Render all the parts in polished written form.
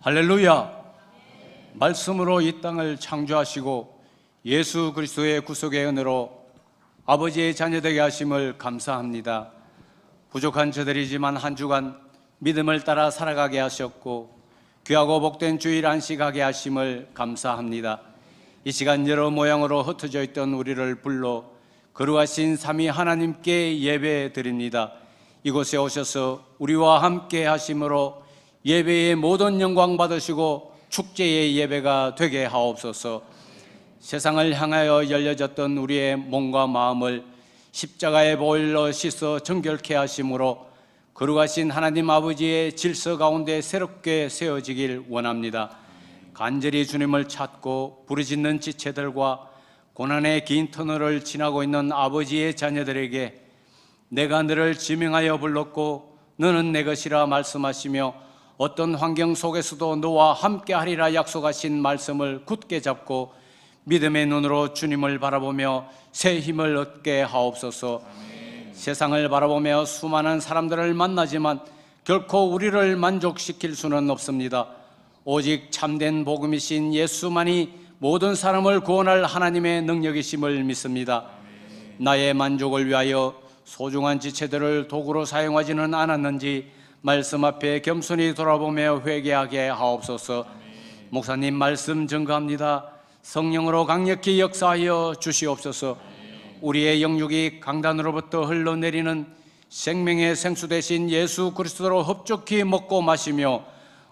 할렐루야! 말씀으로 이 땅을 창조하시고 예수 그리스도의 구속의 은혜로 아버지의 자녀되게 하심을 감사합니다. 부족한 저들이지만 한 주간 믿음을 따라 살아가게 하셨고 귀하고 복된 주일 안식하게 하심을 감사합니다. 이 시간 여러 모양으로 흩어져 있던 우리를 불러 거룩하신 삼위 하나님께 예배 드립니다. 이곳에 오셔서 우리와 함께 하심으로 예배의 모든 영광 받으시고 축제의 예배가 되게 하옵소서. 세상을 향하여 열려졌던 우리의 몸과 마음을 십자가의 보혈로 씻어 정결케 하심으로 거룩하신 하나님 아버지의 질서 가운데 새롭게 세워지길 원합니다. 간절히 주님을 찾고 부르짖는 지체들과 고난의 긴 터널을 지나고 있는 아버지의 자녀들에게 내가 너를 지명하여 불렀고 너는 내 것이라 말씀하시며 어떤 환경 속에서도 너와 함께하리라 약속하신 말씀을 굳게 잡고 믿음의 눈으로 주님을 바라보며 새 힘을 얻게 하옵소서. 세상을 바라보며 수많은 사람들을 만나지만 결코 우리를 만족시킬 수는 없습니다. 오직 참된 복음이신 예수만이 모든 사람을 구원할 하나님의 능력이심을 믿습니다. 나의 만족을 위하여 소중한 지체들을 도구로 사용하지는 않았는지 말씀 앞에 겸손히 돌아보며 회개하게 하옵소서. 목사님 말씀 증거합니다. 성령으로 강력히 역사하여 주시옵소서. 우리의 영육이 강단으로부터 흘러내리는 생명의 생수 되신 예수 그리스도로 흡족히 먹고 마시며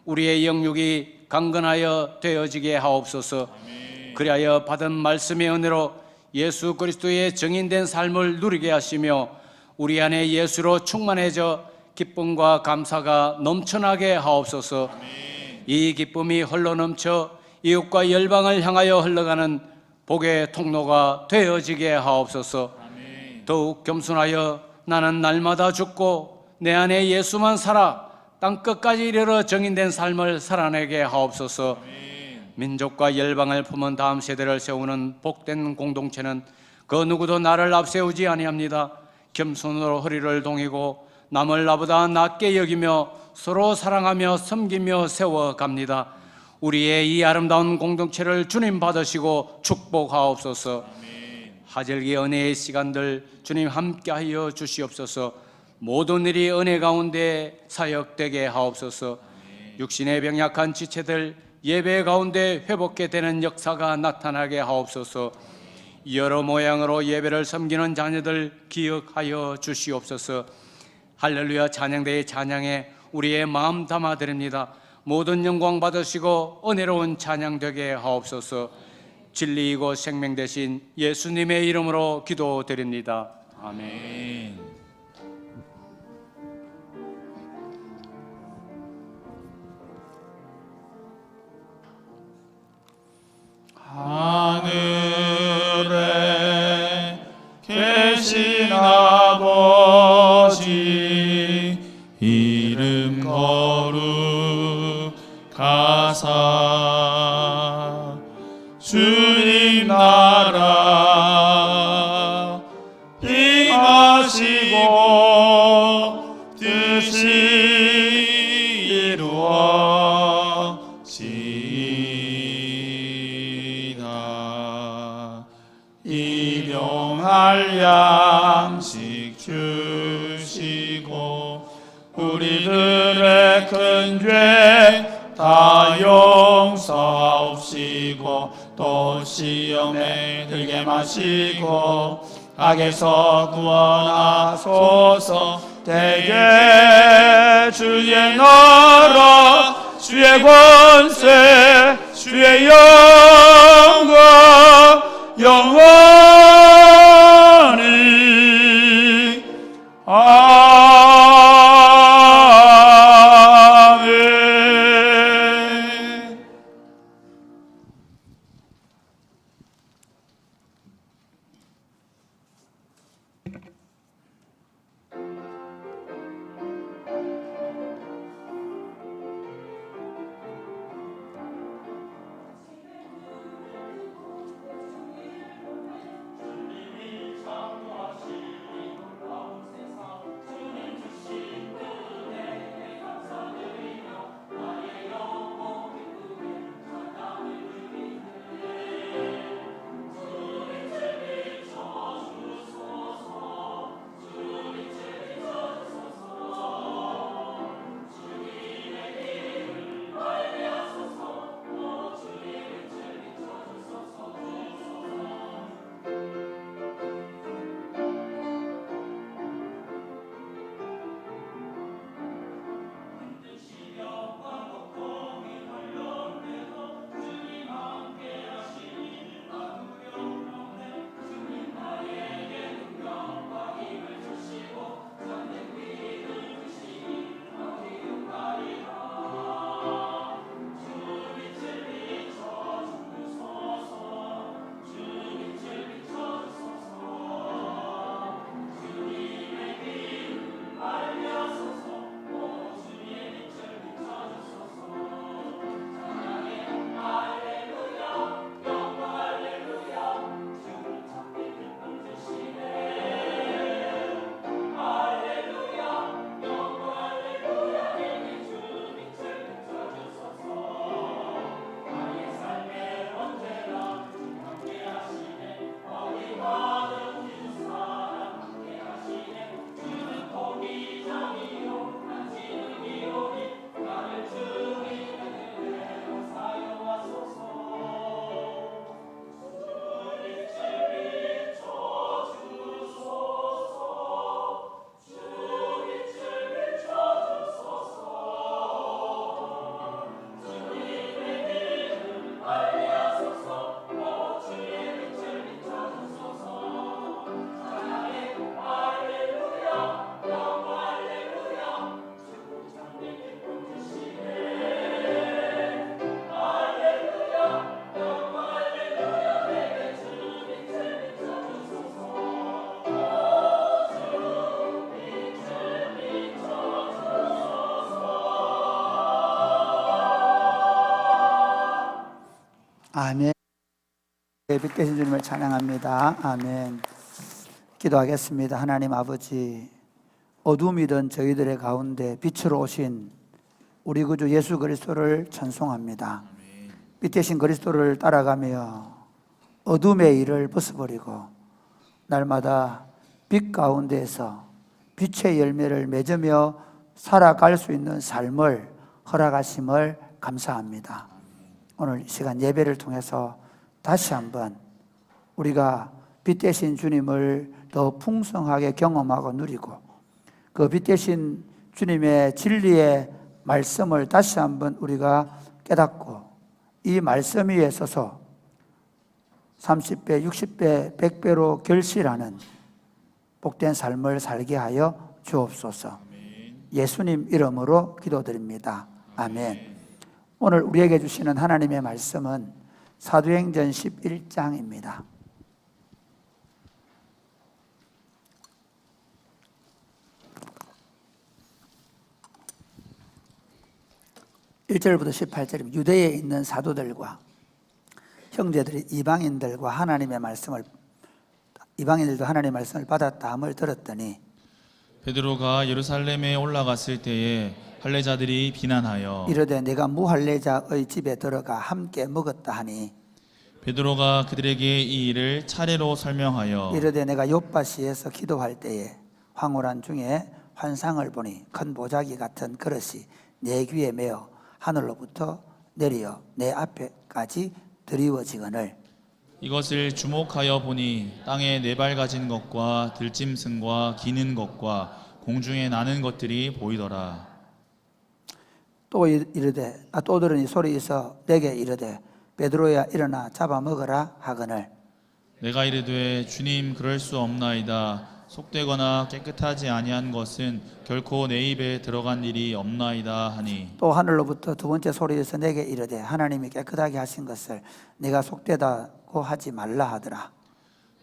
우리의 영육이 강건하여 되어지게 하옵소서. 그리하여 받은 말씀의 은혜로 예수 그리스도의 증인된 삶을 누리게 하시며 우리 안에 예수로 충만해져 기쁨과 감사가 넘쳐나게 하옵소서. 이 기쁨이 흘러넘쳐 이웃과 열방을 향하여 흘러가는 복의 통로가 되어지게 하옵소서. 더욱 겸손하여 나는 날마다 죽고 내 안에 예수만 살아 땅끝까지 이르러 정인된 삶을 살아내게 하옵소서. 민족과 열방을 품은 다음 세대를 세우는 복된 공동체는 그 누구도 나를 앞세우지 아니합니다. 겸손으로 허리를 동이고 남을 나보다 낮게 여기며 서로 사랑하며 섬기며 세워갑니다. 우리의 이 아름다운 공동체를 주님 받으시고 축복하옵소서. 하절기 은혜의 시간들 주님 함께하여 주시옵소서. 모든 일이 은혜 가운데 사역되게 하옵소서. 육신의 병약한 지체들 예배 가운데 회복게 되는 역사가 나타나게 하옵소서. 여러 모양으로 예배를 섬기는 자녀들 기억하여 주시옵소서. 할렐루야 찬양대의 찬양에 우리의 마음 담아드립니다. 모든 영광 받으시고 은혜로운 찬양 되게 하옵소서. 진리이고 생명 되신 예수님의 이름으로 기도드립니다. 아멘. 하늘에 계신 아버지 이름 거룩하사 주님 나라 임하시고 뜻이 이루어지이다. 일용할 양식 주시고 우리들의 큰 죄 다 용서하옵시고 또 시험에 들게 마시고 악에서 구원하소서. 대개 주의 나라 주의 권세 주의 영광 영원히 아멘. 빛 되신 주님을 찬양합니다. 아멘. 기도하겠습니다. 하나님 아버지, 어둠이던 저희들의 가운데 빛으로 오신 우리 구주 예수 그리스도를 찬송합니다. 빛 되신 그리스도를 따라가며 어둠의 일을 벗어버리고 날마다 빛 가운데에서 빛의 열매를 맺으며 살아갈 수 있는 삶을 허락하심을 감사합니다. 오늘 이 시간 예배를 통해서 다시 한번 우리가 빛 되신 주님을 더 풍성하게 경험하고 누리고 그 빛 되신 주님의 진리의 말씀을 다시 한번 우리가 깨닫고 이 말씀 위에 서서 30배, 60배, 100배로 결실하는 복된 삶을 살게 하여 주옵소서. 예수님 이름으로 기도드립니다. 아멘. 오늘 우리에게 주시는 하나님의 말씀은 사도행전 11장입니다. 1절부터 18절입니다. 유대에 있는 사도들과 형제들이 이방인들도 하나님의 말씀을 받았다함을 들었더니 베드로가 예루살렘에 올라갔을 때에 할례자들이 비난하여 이르되 내가 무할례자의 집에 들어가 함께 먹었다 하니 베드로가 그들에게 이 일을 차례로 설명하여 이르되 내가 욥바시에서 기도할 때에 황홀한 중에 환상을 보니 큰 보자기 같은 그릇이 내 귀에 매어 하늘로부터 내려 내 앞에까지 드리워지거늘 이것을 주목하여 보니 땅에 네 발 가진 것과 들짐승과 기는 것과 공중에 나는 것들이 보이더라. 또 이르되 또 들으니 소리에서 내게 이르되 베드로야 일어나 잡아먹으라 하거늘 내가 이르되 주님 그럴 수 없나이다. 속되거나 깨끗하지 아니한 것은 결코 내 입에 들어간 일이 없나이다 하니 또 하늘로부터 두 번째 소리에서 내게 이르되 하나님이 깨끗하게 하신 것을 내가 속되다고 하지 말라 하더라.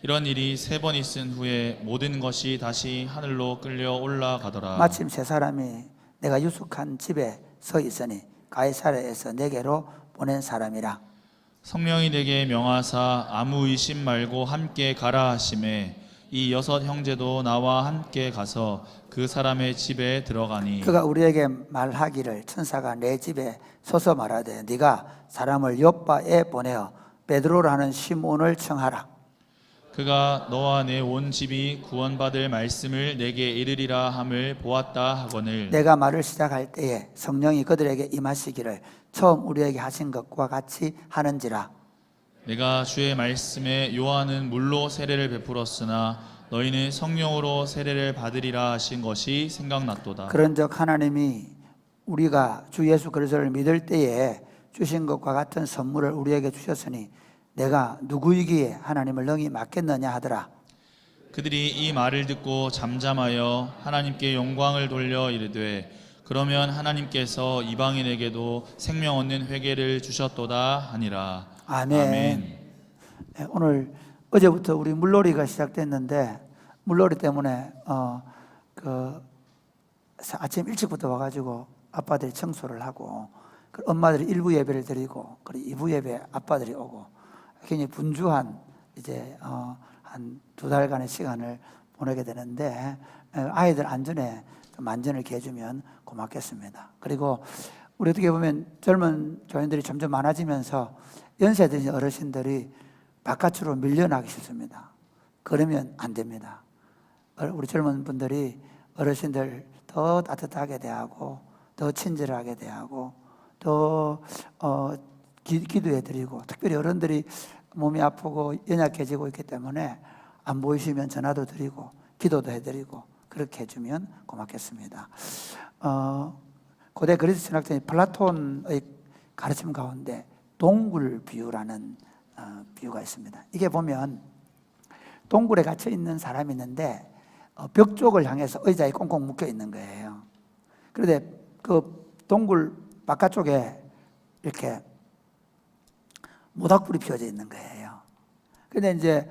이런 일이 세 번 있은 후에 모든 것이 다시 하늘로 끌려 올라가더라. 마침 세 사람이 내가 유숙한 집에 서 있으니 가이사랴에서 내게로 보낸 사람이라. 성령이 내게 명하사 아무 의심 말고 함께 가라 하심에 이 여섯 형제도 나와 함께 가서 그 사람의 집에 들어가니 그가 우리에게 말하기를 천사가 내 집에 서서 말하되 네가 사람을 욥바에 보내어 베드로라는 시몬을 청하라. 그가 너와 내 온 집이 구원받을 말씀을 내게 이르리라 함을 보았다 하거늘 내가 말을 시작할 때에 성령이 그들에게 임하시기를 처음 우리에게 하신 것과 같이 하는지라. 내가 주의 말씀에 요한은 물로 세례를 베풀었으나 너희는 성령으로 세례를 받으리라 하신 것이 생각났도다. 그런즉 하나님이 우리가 주 예수 그리스도를 믿을 때에 주신 것과 같은 선물을 우리에게 주셨으니 내가 누구이기에 하나님을 능히 맡겠느냐 하더라. 그들이 이 말을 듣고 잠잠하여 하나님께 영광을 돌려 이르되 그러면 하나님께서 이방인에게도 생명 얻는 회개를 주셨도다 하니라. 아멘. 네, 오늘 어제부터 우리 물놀이가 시작됐는데 물놀이 때문에 아침 일찍부터 와가지고 아빠들이 청소를 하고 엄마들이 1부 예배를 드리고 그리고 2부 예배 아빠들이 오고 굉장히 분주한 이제 한 2달간의 시간을 보내게 되는데 아이들 안전에 좀 안전을 기해주면 고맙겠습니다. 그리고 우리 어떻게 보면 젊은 교인들이 점점 많아지면서 연세 드신 어르신들이 바깥으로 밀려나기 싫습니다. 그러면 안 됩니다. 우리 젊은 분들이 어르신들 더 따뜻하게 대하고 더 친절하게 대하고 더 기도해드리고 특별히 어른들이 몸이 아프고 연약해지고 있기 때문에 안 보이시면 전화도 드리고 기도도 해드리고 그렇게 해주면 고맙겠습니다. 고대 그리스 신학자인 플라톤의 가르침 가운데 동굴 비유라는 비유가 있습니다. 이게 보면 동굴에 갇혀 있는 사람이 있는데 벽 쪽을 향해서 의자에 꽁꽁 묶여 있는 거예요. 그런데 그 동굴 바깥쪽에 이렇게 모닥불이 피워져 있는 거예요. 그런데 이제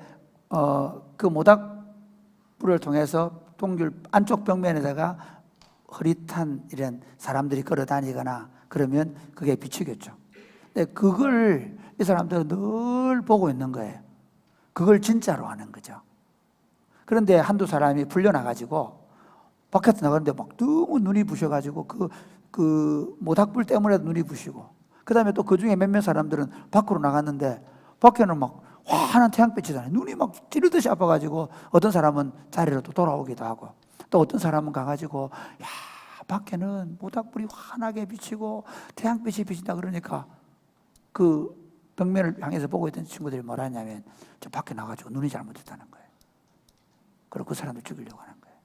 그 모닥불을 통해서 동굴 안쪽 벽면에다가 흐릿한 이런 사람들이 걸어 다니거나 그러면 그게 비추겠죠. 근데 그걸 이 사람들은 늘 보고 있는 거예요. 그걸 진짜로 하는 거죠. 그런데 한두 사람이 풀려나가지고 밖에서 나가는데 막 너무 눈이 부셔가지고 그 모닥불 때문에 눈이 부시고, 그 다음에 또 그 중에 몇몇 사람들은 밖으로 나갔는데 밖에는 막 환한 태양빛이잖아요. 눈이 막 찌르듯이 아파가지고 어떤 사람은 자리로 또 돌아오기도 하고, 또 어떤 사람은 가가지고 야, 밖에는 모닥불이 환하게 비치고 태양빛이 비친다 그러니까 그 벽면을 향해서 보고 있던 친구들이 뭐라 하냐면 저 밖에 나가지고 눈이 잘못됐다는 거예요. 그리고 그 사람을 죽이려고 하는 거예요.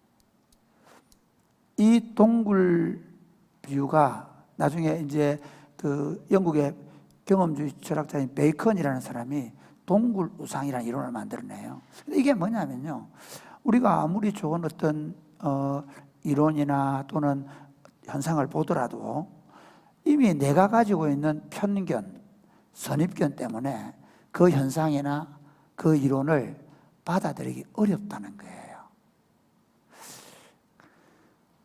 이 동굴 비유가 나중에 이제 그 영국의 경험주의 철학자인 베이컨이라는 사람이 동굴 우상이라는 이론을 만들어내요. 근데 이게 뭐냐면요, 우리가 아무리 좋은 어떤 이론이나 또는 현상을 보더라도 이미 내가 가지고 있는 편견, 선입견 때문에 그 현상이나 그 이론을 받아들이기 어렵다는 거예요.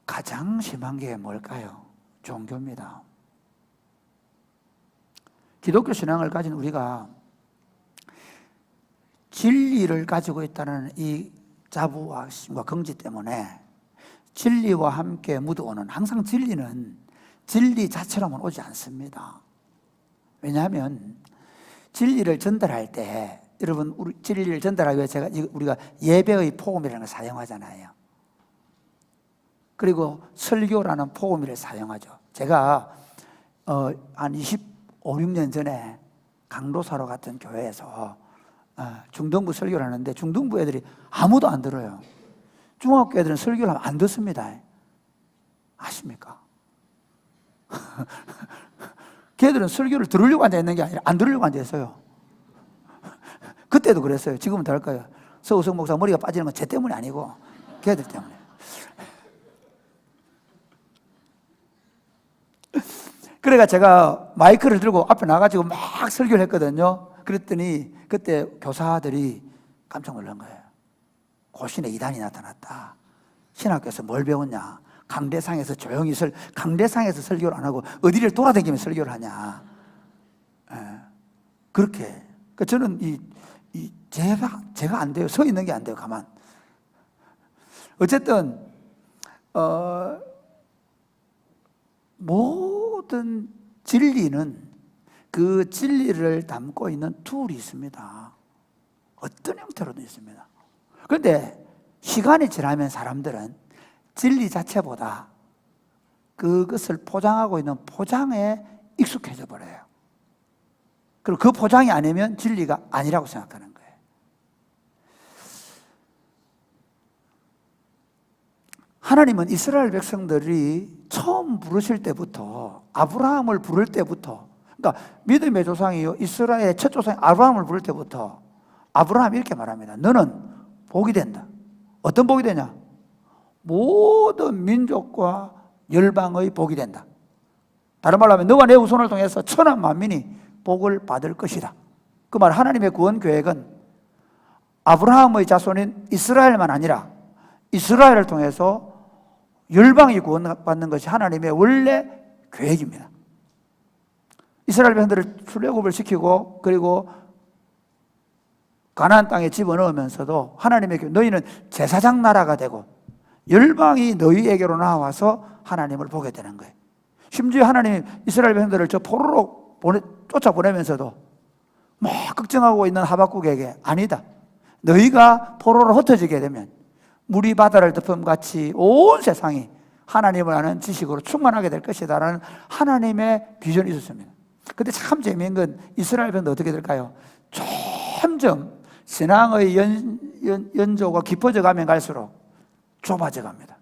가장 심한 게 뭘까요? 종교입니다. 기독교 신앙을 가진 우리가 진리를 가지고 있다는 이 자부심과 긍지 때문에 진리와 함께 묻어오는, 항상 진리는 진리 자체로만 오지 않습니다. 왜냐하면 진리를 전달할 때, 여러분, 우리 진리를 전달하기 위해 우리가 예배의 포음이라는 걸 사용하잖아요. 그리고 설교라는 포음을 사용하죠. 제가 한 25, 6년 전에 강도사로 갔던 교회에서 중등부 설교를 하는데 중등부 애들이 아무도 안 들어요. 중학교 애들은 설교를 하면 안 듣습니다. 아십니까? 걔들은 설교를 들으려고 앉아있는 게 아니라 안 들으려고 앉아있어요. 그때도 그랬어요. 지금은 다를 거예요. 서우석 목사 머리가 빠지는 건 쟤 때문이 아니고 걔들 때문에. 그래가 제가 마이크를 들고 앞에 나가지고 막 설교를 했거든요. 그랬더니 그때 교사들이 깜짝 놀란 거예요. 고신에 이단이 나타났다. 신학교에서 뭘 배웠냐? 강대상에서 조용히 강대상에서 설교를 안 하고 어디를 돌아다니며 설교를 하냐? 그렇게. 그러니까 저는 제가 안 돼요. 서 있는 게 안 돼요. 가만. 어쨌든 모든 진리는 그 진리를 담고 있는 툴이 있습니다. 어떤 형태로도 있습니다. 그런데 시간이 지나면 사람들은 진리 자체보다 그것을 포장하고 있는 포장에 익숙해져 버려요. 그리고 그 포장이 아니면 진리가 아니라고 생각하는 거예요. 하나님은 이스라엘 백성들이 처음 부르실 때부터, 아브라함을 부를 때부터, 그러니까 믿음의 조상이요 이스라엘의 첫 조상 아브라함을 부를 때부터 아브라함이 이렇게 말합니다. 너는 복이 된다. 어떤 복이 되냐? 모든 민족과 열방의 복이 된다. 다른 말로 하면 너와 내 후손을 통해서 천한 만민이 복을 받을 것이다. 그 말, 하나님의 구원 계획은 아브라함의 자손인 이스라엘만 아니라 이스라엘을 통해서 열방이 구원받는 것이 하나님의 원래 계획입니다. 이스라엘 백성들을 출애굽을 시키고 그리고 가나안 땅에 집어넣으면서도 하나님의 너희는 제사장 나라가 되고 열방이 너희에게로 나와서 하나님을 보게 되는 거예요. 심지어 하나님이 이스라엘 백성들을 저 포로로 쫓아보내면서도 막 걱정하고 있는 하박국에게 아니다. 너희가 포로로 흩어지게 되면 물이 바다를 덮음같이 온 세상이 하나님을 아는 지식으로 충만하게 될 것이다 라는 하나님의 비전이 있었습니다. 근데 참 재미있는 건 이스라엘 백성도 어떻게 될까요? 점점 신앙의 연조가 깊어져 가면 갈수록 좁아져 갑니다.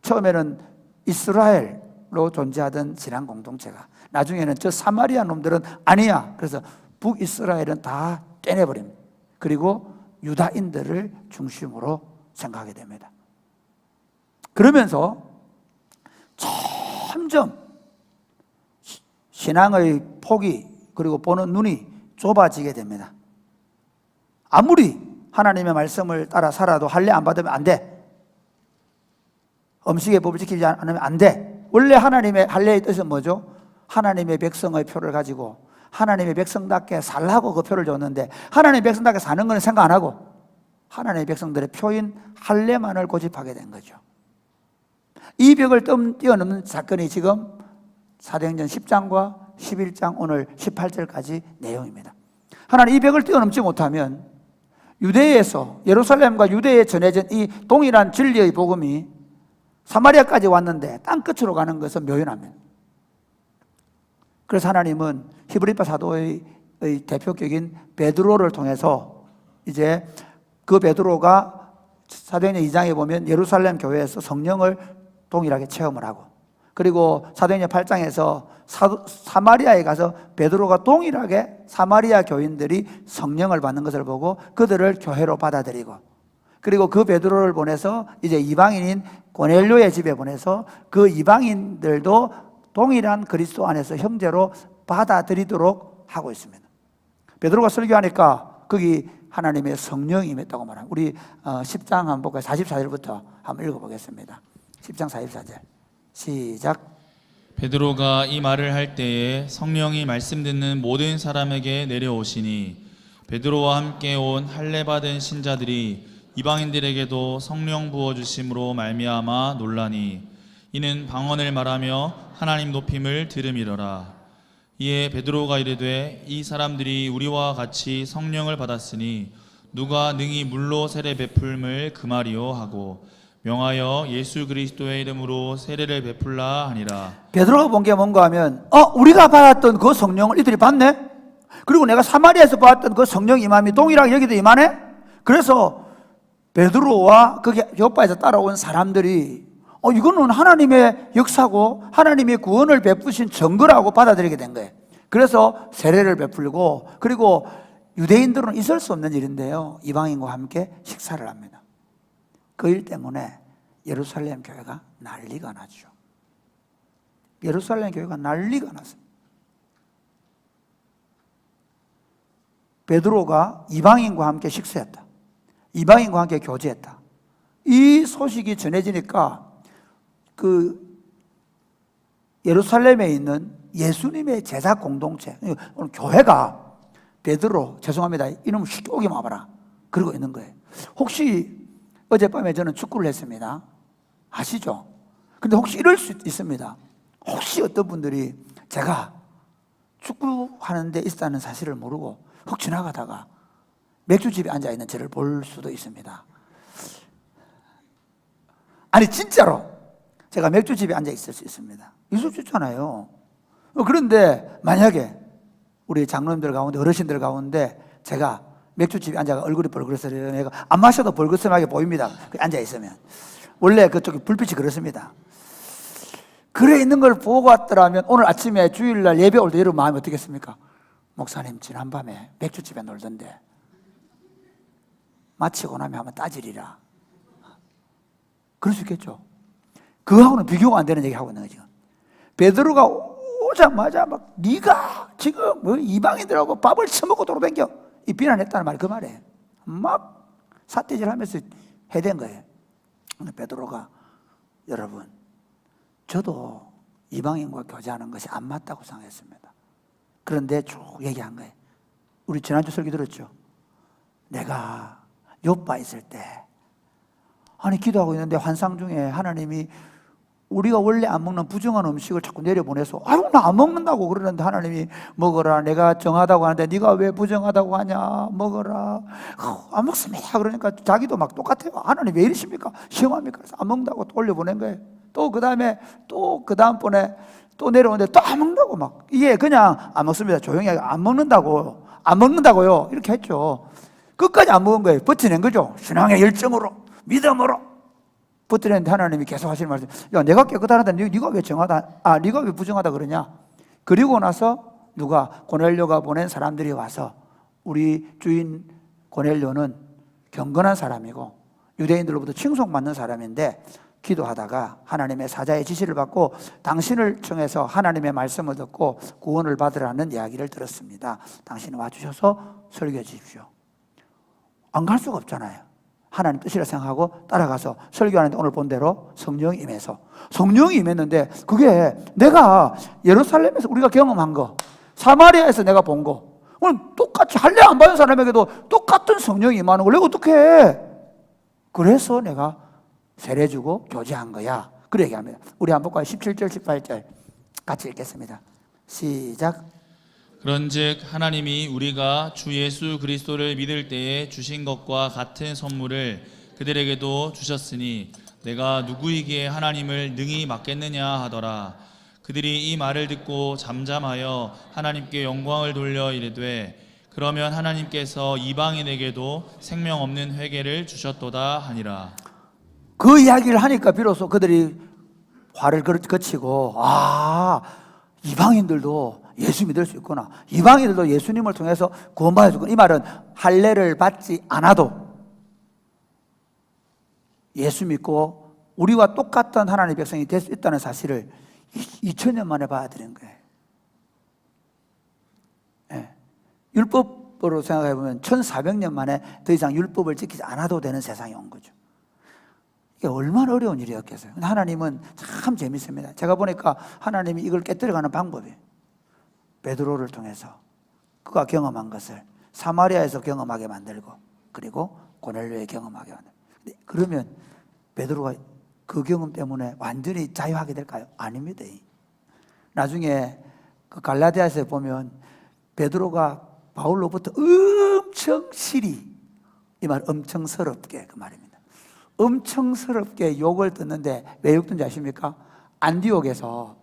처음에는 이스라엘로 존재하던 신앙 공동체가 나중에는 저 사마리아 놈들은 아니야. 그래서 북이스라엘은 다 떼내버립니다. 그리고 유다인들을 중심으로 생각하게 됩니다. 그러면서 점점 신앙의 폭이 그리고 보는 눈이 좁아지게 됩니다. 아무리 하나님의 말씀을 따라 살아도 할례 안 받으면 안 돼. 음식의 법을 지키지 않으면 안 돼. 원래 하나님의 할례의 뜻은 뭐죠? 하나님의 백성의 표를 가지고 하나님의 백성답게 살라고 그 표를 줬는데 하나님의 백성답게 사는 건 생각 안 하고 하나님의 백성들의 표인 할례만을 고집하게 된 거죠. 이 벽을 뛰어넘는 사건이 지금 사도행전 10장과 11장 오늘 18절까지 내용입니다. 하나님 이 벽을 뛰어넘지 못하면 유대에서 예루살렘과 유대에 전해진 이 동일한 진리의 복음이 사마리아까지 왔는데 땅 끝으로 가는 것은 묘연합니다. 그래서 하나님은 히브리파 사도의 대표격인 베드로를 통해서 이제 그 베드로가 사도행전 2장에 보면 예루살렘 교회에서 성령을 동일하게 체험을 하고, 그리고 사도행전 8장에서 사마리아에 가서 베드로가 동일하게 사마리아 교인들이 성령을 받는 것을 보고 그들을 교회로 받아들이고, 그리고 그 베드로를 보내서 이제 이방인인 고넬료의 집에 보내서 그 이방인들도 동일한 그리스도 안에서 형제로 받아들이도록 하고 있습니다. 베드로가 설교하니까 거기 하나님의 성령이 임했다고 말합니다. 우리 10장 한번 볼까요? 44절부터 한번 읽어보겠습니다. 10장 44절 시작. 베드로가 이 말을 할 때에 성령이 말씀 듣는 모든 사람에게 내려오시니 베드로와 함께 온 할례 받은 신자들이 이방인들에게도 성령 부어 주심으로 말미암아 놀라니 이는 방언을 말하며 하나님 높임을 들음이러라. 이에 베드로가 이르되 이 사람들이 우리와 같이 성령을 받았으니 누가 능히 물로 세례 베풀음을 금하리요 하고 명하여 예수 그리스도의 이름으로 세례를 베풀라 하니라. 베드로가 본 게 뭔가 하면 우리가 받았던 그 성령을 이들이 받네? 그리고 내가 사마리아에서 받았던 그 성령 임함이 동일하게 여기도 임하네? 그래서 베드로와 그게 요파에서 따라온 사람들이 이거는 하나님의 역사고 하나님의 구원을 베푸신 증거라고 받아들이게 된 거예요. 그래서 세례를 베풀고, 그리고 유대인들은 있을 수 없는 일인데요, 이방인과 함께 식사를 합니다. 그 일 때문에 예루살렘 교회가 난리가 나죠. 예루살렘 교회가 난리가 났습니다. 베드로가 이방인과 함께 식사했다, 이방인과 함께 교제했다, 이 소식이 전해지니까 그 예루살렘에 있는 예수님의 제자 공동체, 오늘 교회가 베드로, 죄송합니다, 이놈 쉽게 오기만 와봐라 그러고 있는 거예요. 혹시 어젯밤에 저는 축구를 했습니다. 아시죠? 근데 혹시 이럴 수 있습니다. 혹시 어떤 분들이 제가 축구하는 데 있다는 사실을 모르고 훅 지나가다가 맥주집에 앉아있는 저를 볼 수도 있습니다. 아니 진짜로 제가 맥주집에 앉아있을 수 있습니다. 있을 수 있잖아요. 그런데 만약에 우리 장로님들 가운데, 어르신들 가운데 제가 맥주집에 앉아가 얼굴이 벌그스러워요. 내가 안 마셔도 벌그스름하게 보입니다. 앉아있으면. 원래 그쪽에 불빛이 그렇습니다. 그래 있는 걸 보고 왔더라면 오늘 아침에 주일날 예배 올 때 여러분 마음이 어떻겠습니까? 목사님 지난밤에 맥주집에 놀던데 마치고 나면 한번 따지리라. 그럴 수 있겠죠. 그거하고는 비교가 안 되는 얘기 하고 있는 거죠. 베드로가 오자마자 막 네가 지금 뭐 이방인들하고 밥을 처먹고 돌아다녀 이 비난했다는 말이 그 말이에요. 막 삿대질하면서 해댄 거예요. 베드로가 여러분 저도 이방인과 교제하는 것이 안 맞다고 생각했습니다. 그런데 쭉 얘기한 거예요. 우리 지난주 설교 들었죠? 내가 요파 있을 때 기도하고 있는데 환상 중에 하나님이 우리가 원래 안 먹는 부정한 음식을 자꾸 내려보내서 나 안 먹는다고 그러는데 하나님이 먹어라, 내가 정하다고 하는데 네가 왜 부정하다고 하냐, 먹어라. 안 먹습니다. 그러니까 자기도 막 똑같아요. 하나님 왜 이러십니까? 시험합니까? 그래서 안 먹는다고 또 올려보낸 거예요. 또 그 다음에 또 그 다음번에 또 내려오는데 또 안 먹는다고 막 이게 그냥 안 먹습니다. 조용히 하게 안 먹는다고요 이렇게 했죠. 끝까지 안 먹은 거예요. 버텨낸 거죠. 신앙의 열정으로, 믿음으로 버티는데 하나님이 계속 하시는 말씀, 야 내가 깨끗하다, 네가 왜 정하다, 네가 왜 부정하다 그러냐. 그리고 나서 누가 고넬료가 보낸 사람들이 와서 우리 주인 고넬료는 경건한 사람이고 유대인들로부터 칭송받는 사람인데 기도하다가 하나님의 사자의 지시를 받고 당신을 청해서 하나님의 말씀을 듣고 구원을 받으라는 이야기를 들었습니다. 당신은 와주셔서 설교해 주십시오. 안 갈 수가 없잖아요. 하나님 뜻이라 생각하고 따라가서 설교하는데 오늘 본 대로 성령이 임해서, 성령이 임했는데 그게 내가 예루살렘에서 우리가 경험한 거, 사마리아에서 내가 본 거. 오늘 똑같이 할례 안 받은 사람에게도 똑같은 성령이 임하는 걸 내가 어떻게 해? 그래서 내가 세례 주고 교제한 거야. 그래 얘기합니다. 우리 한번 볼까요? 17절 18절 같이 읽겠습니다. 시작. 그런즉 하나님이 우리가 주 예수 그리스도를 믿을 때에 주신 것과 같은 선물을 그들에게도 주셨으니 내가 누구이기에 하나님을 능히 맡겠느냐 하더라. 그들이 이 말을 듣고 잠잠하여 하나님께 영광을 돌려 이르되 그러면 하나님께서 이방인에게도 생명 없는 회개를 주셨도다 하니라. 그 이야기를 하니까 비로소 그들이 화를 거치고 이방인들도 예수 믿을 수 있구나. 이방인들도 예수님을 통해서 구원받을 수 있구나. 이 말은 할례를 받지 않아도 예수 믿고 우리와 똑같은 하나님의 백성이 될 수 있다는 사실을 2000년 만에 받아들인 거예요. 예. 율법으로 생각해 보면 1400년 만에 더 이상 율법을 지키지 않아도 되는 세상이 온 거죠. 이게 얼마나 어려운 일이었겠어요. 근데 하나님은 참 재밌습니다. 제가 보니까 하나님이 이걸 깨뜨려가는 방법이 베드로를 통해서 그가 경험한 것을 사마리아에서 경험하게 만들고 그리고 고넬료에 경험하게 만들고. 그러면 베드로가 그 경험 때문에 완전히 자유하게 될까요? 아닙니다. 나중에 그 갈라디아에서 보면 베드로가 바울로부터 엄청 시리, 이 말 엄청 서럽게 그 말입니다. 엄청 서럽게 욕을 듣는데 왜 욕 듣는지 아십니까? 안디옥에서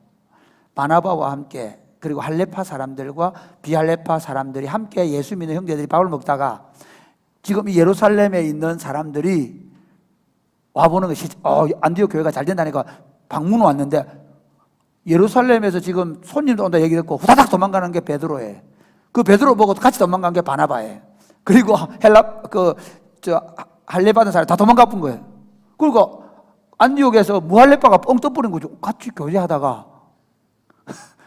바나바와 함께 그리고 할레파 사람들과 비할레파 사람들이 함께 예수 믿는 형제들이 밥을 먹다가 지금 이 예루살렘에 있는 사람들이 와보는 것이 안디옥 교회가 잘 된다니까 방문 왔는데 예루살렘에서 지금 손님도 온다 얘기 듣고 후다닥 도망가는 게 베드로예요. 그 베드로 보고 같이 도망간 게 바나바예요. 그리고 할례 받은 사람이 다 도망가 본 거예요. 그리고 안디옥에서 무할례파가 뻥 떠버린 거죠. 같이 교제하다가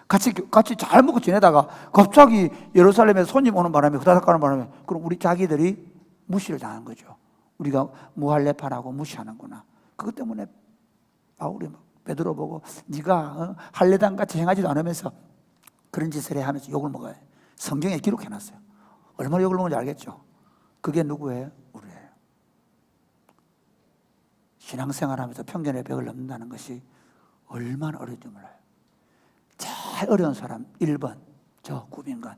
같이 잘 먹고 지내다가 갑자기 예루살렘에 손님 오는 바람에 후다닥 가는 바람에 그럼 우리 자기들이 무시를 당한 거죠. 우리가 무할례파라고 무시하는구나. 그것 때문에 바울이 베드로 보고 네가 할례당 같이 행하지도 않으면서 그런 짓을 해 하면서 욕을 먹어요. 성경에 기록해놨어요. 얼마나 욕을 먹는지 알겠죠? 그게 누구예요? 우리예요. 신앙생활하면서 편견의 벽을 넘는다는 것이 얼마나 어려운지 몰라요. 제일 어려운 사람 1번 저 구빈관.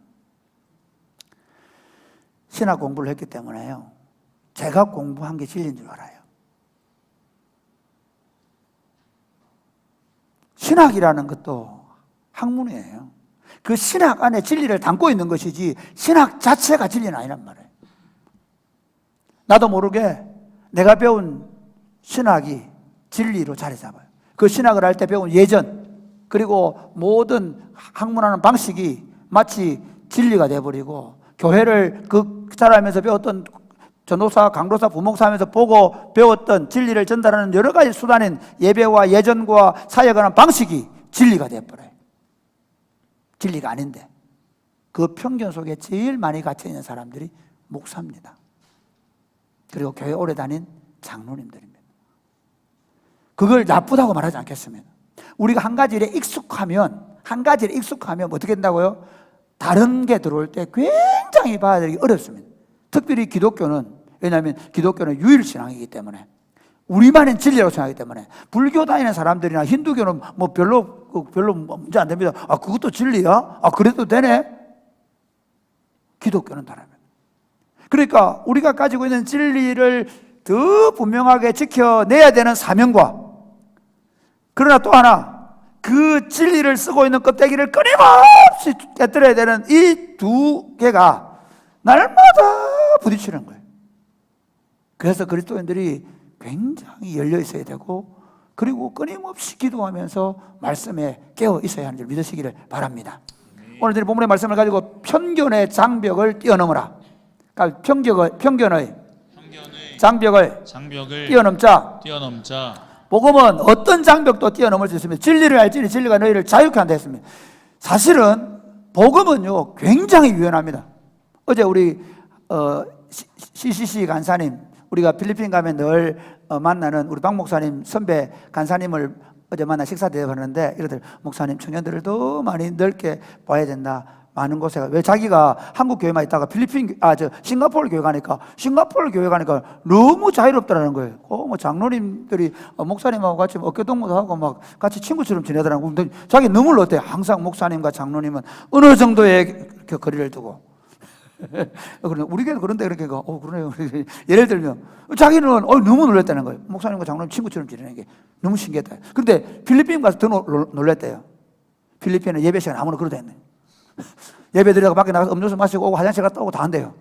신학 공부를 했기 때문에요. 제가 공부한 게 진리인 줄 알아요. 신학이라는 것도 학문이에요. 그 신학 안에 진리를 담고 있는 것이지 신학 자체가 진리는 아니란 말이에요. 나도 모르게 내가 배운 신학이 진리로 자리 잡아요. 그 신학을 할 때 배운 예전 그리고 모든 학문하는 방식이 마치 진리가 돼버리고 교회를 그 자라면서 배웠던 전도사, 강도사, 부목사 하면서 보고 배웠던 진리를 전달하는 여러 가지 수단인 예배와 예전과 사역하는 방식이 진리가 되어버려요. 진리가 아닌데 그 편견 속에 제일 많이 갇혀있는 사람들이 목사입니다. 그리고 교회 오래 다닌 장로님들입니다. 그걸 나쁘다고 말하지 않겠습니다. 우리가 한 가지 일에 익숙하면 어떻게 된다고요? 다른 게 들어올 때 굉장히 받아들이기 어렵습니다. 특별히 기독교는 왜냐하면 기독교는 유일신앙이기 때문에 우리만의 진리라고 생각하기 때문에 불교 다니는 사람들이나 힌두교는 뭐 별로 문제 안 됩니다. 그것도 진리야? 그래도 되네? 기독교는 다릅니다. 그러니까 우리가 가지고 있는 진리를 더 분명하게 지켜내야 되는 사명과 그러나 또 하나 그 진리를 쓰고 있는 껍데기를 끊임없이 깨뜨려야 되는 이 두 개가 날마다 부딪히는 거예요. 그래서 그리스도인들이 굉장히 열려 있어야 되고 그리고 끊임없이 기도하면서 말씀에 깨어 있어야 하는 줄 믿으시기를 바랍니다. 오늘 본문의 말씀을 가지고 편견의 장벽을 뛰어넘어라. 그러니까 편견의 장벽을 뛰어넘자. 복음은 어떤 장벽도 뛰어넘을 수 있습니다. 진리를 알지니 진리가 너희를 자유케 한다 했습니다. 사실은 복음은요 굉장히 유연합니다. 어제 우리 CCC 간사님, 우리가 필리핀 가면 늘 만나는 우리 박 목사님 선배 간사님을 어제 만나 식사 대접하는데 이러더니 목사님 청년들을 더 많이 넓게 봐야 된다. 많은 곳에 왜 자기가 한국 교회만 있다가 싱가포르 교회 가니까 싱가포르 교회 가니까 너무 자유롭다라는 거예요. 뭐 장로님들이 목사님하고 같이 어깨동무도 하고 막 같이 친구처럼 지내더라고. 근데 자기 너무 놀랐대요. 항상 목사님과 장로님은 어느 정도의 거리를 두고. 그러나 우리 교회도 그런데 그렇게 그러네요. 예를 들면 자기는 너무 놀랐다는 거예요. 목사님과 장로님 친구처럼 지내는 게 너무 신기했다. 근데 필리핀 가서 더 놀랐대요. 필리핀은 예배 시간 아무나 그러다 했네. 예배 드리다가 밖에 나가서 음료수 마시고 오고 화장실 갔다 오고 다 한대요.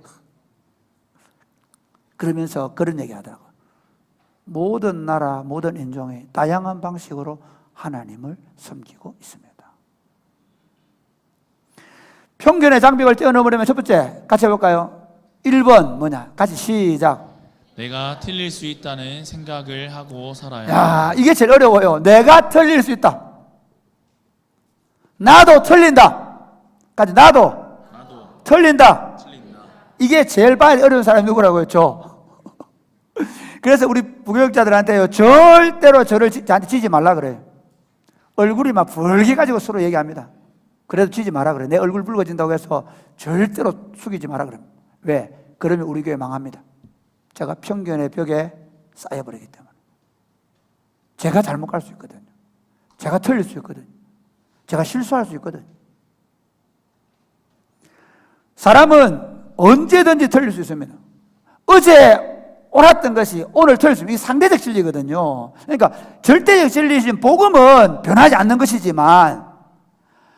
그러면서 그런 얘기 하더라고요. 모든 나라, 모든 인종이 다양한 방식으로 하나님을 섬기고 있습니다. 편견의 장벽을 뛰어넘으려면 첫 번째 같이 해볼까요? 1번 뭐냐? 같이 시작. 내가 틀릴 수 있다는 생각을 하고 살아야 야, 이게 제일 어려워요. 내가 틀릴 수 있다. 나도 틀린다. 까지 나도 틀린다. 이게 제일 빨리 어려운 사람이 누구라고요? 저. 그래서 우리 부교육자들한테요, 절대로 저한테 지지 말라 그래요. 얼굴이 막 붉게 가지고 서로 얘기합니다. 그래도 지지 마라 그래. 내 얼굴 붉어진다고 해서 절대로 숙이지 마라 그래. 왜? 그러면 우리 교회 망합니다. 제가 편견의 벽에 쌓여버리기 때문에. 제가 잘못 갈 수 있거든요. 제가 틀릴 수 있거든요. 제가 실수할 수 있거든요. 사람은 언제든지 틀릴 수 있습니다. 어제 옳았던 것이 오늘 틀릴 수 있습니다. 이게 상대적 진리거든요. 그러니까 절대적 진리이신 복음은 변하지 않는 것이지만,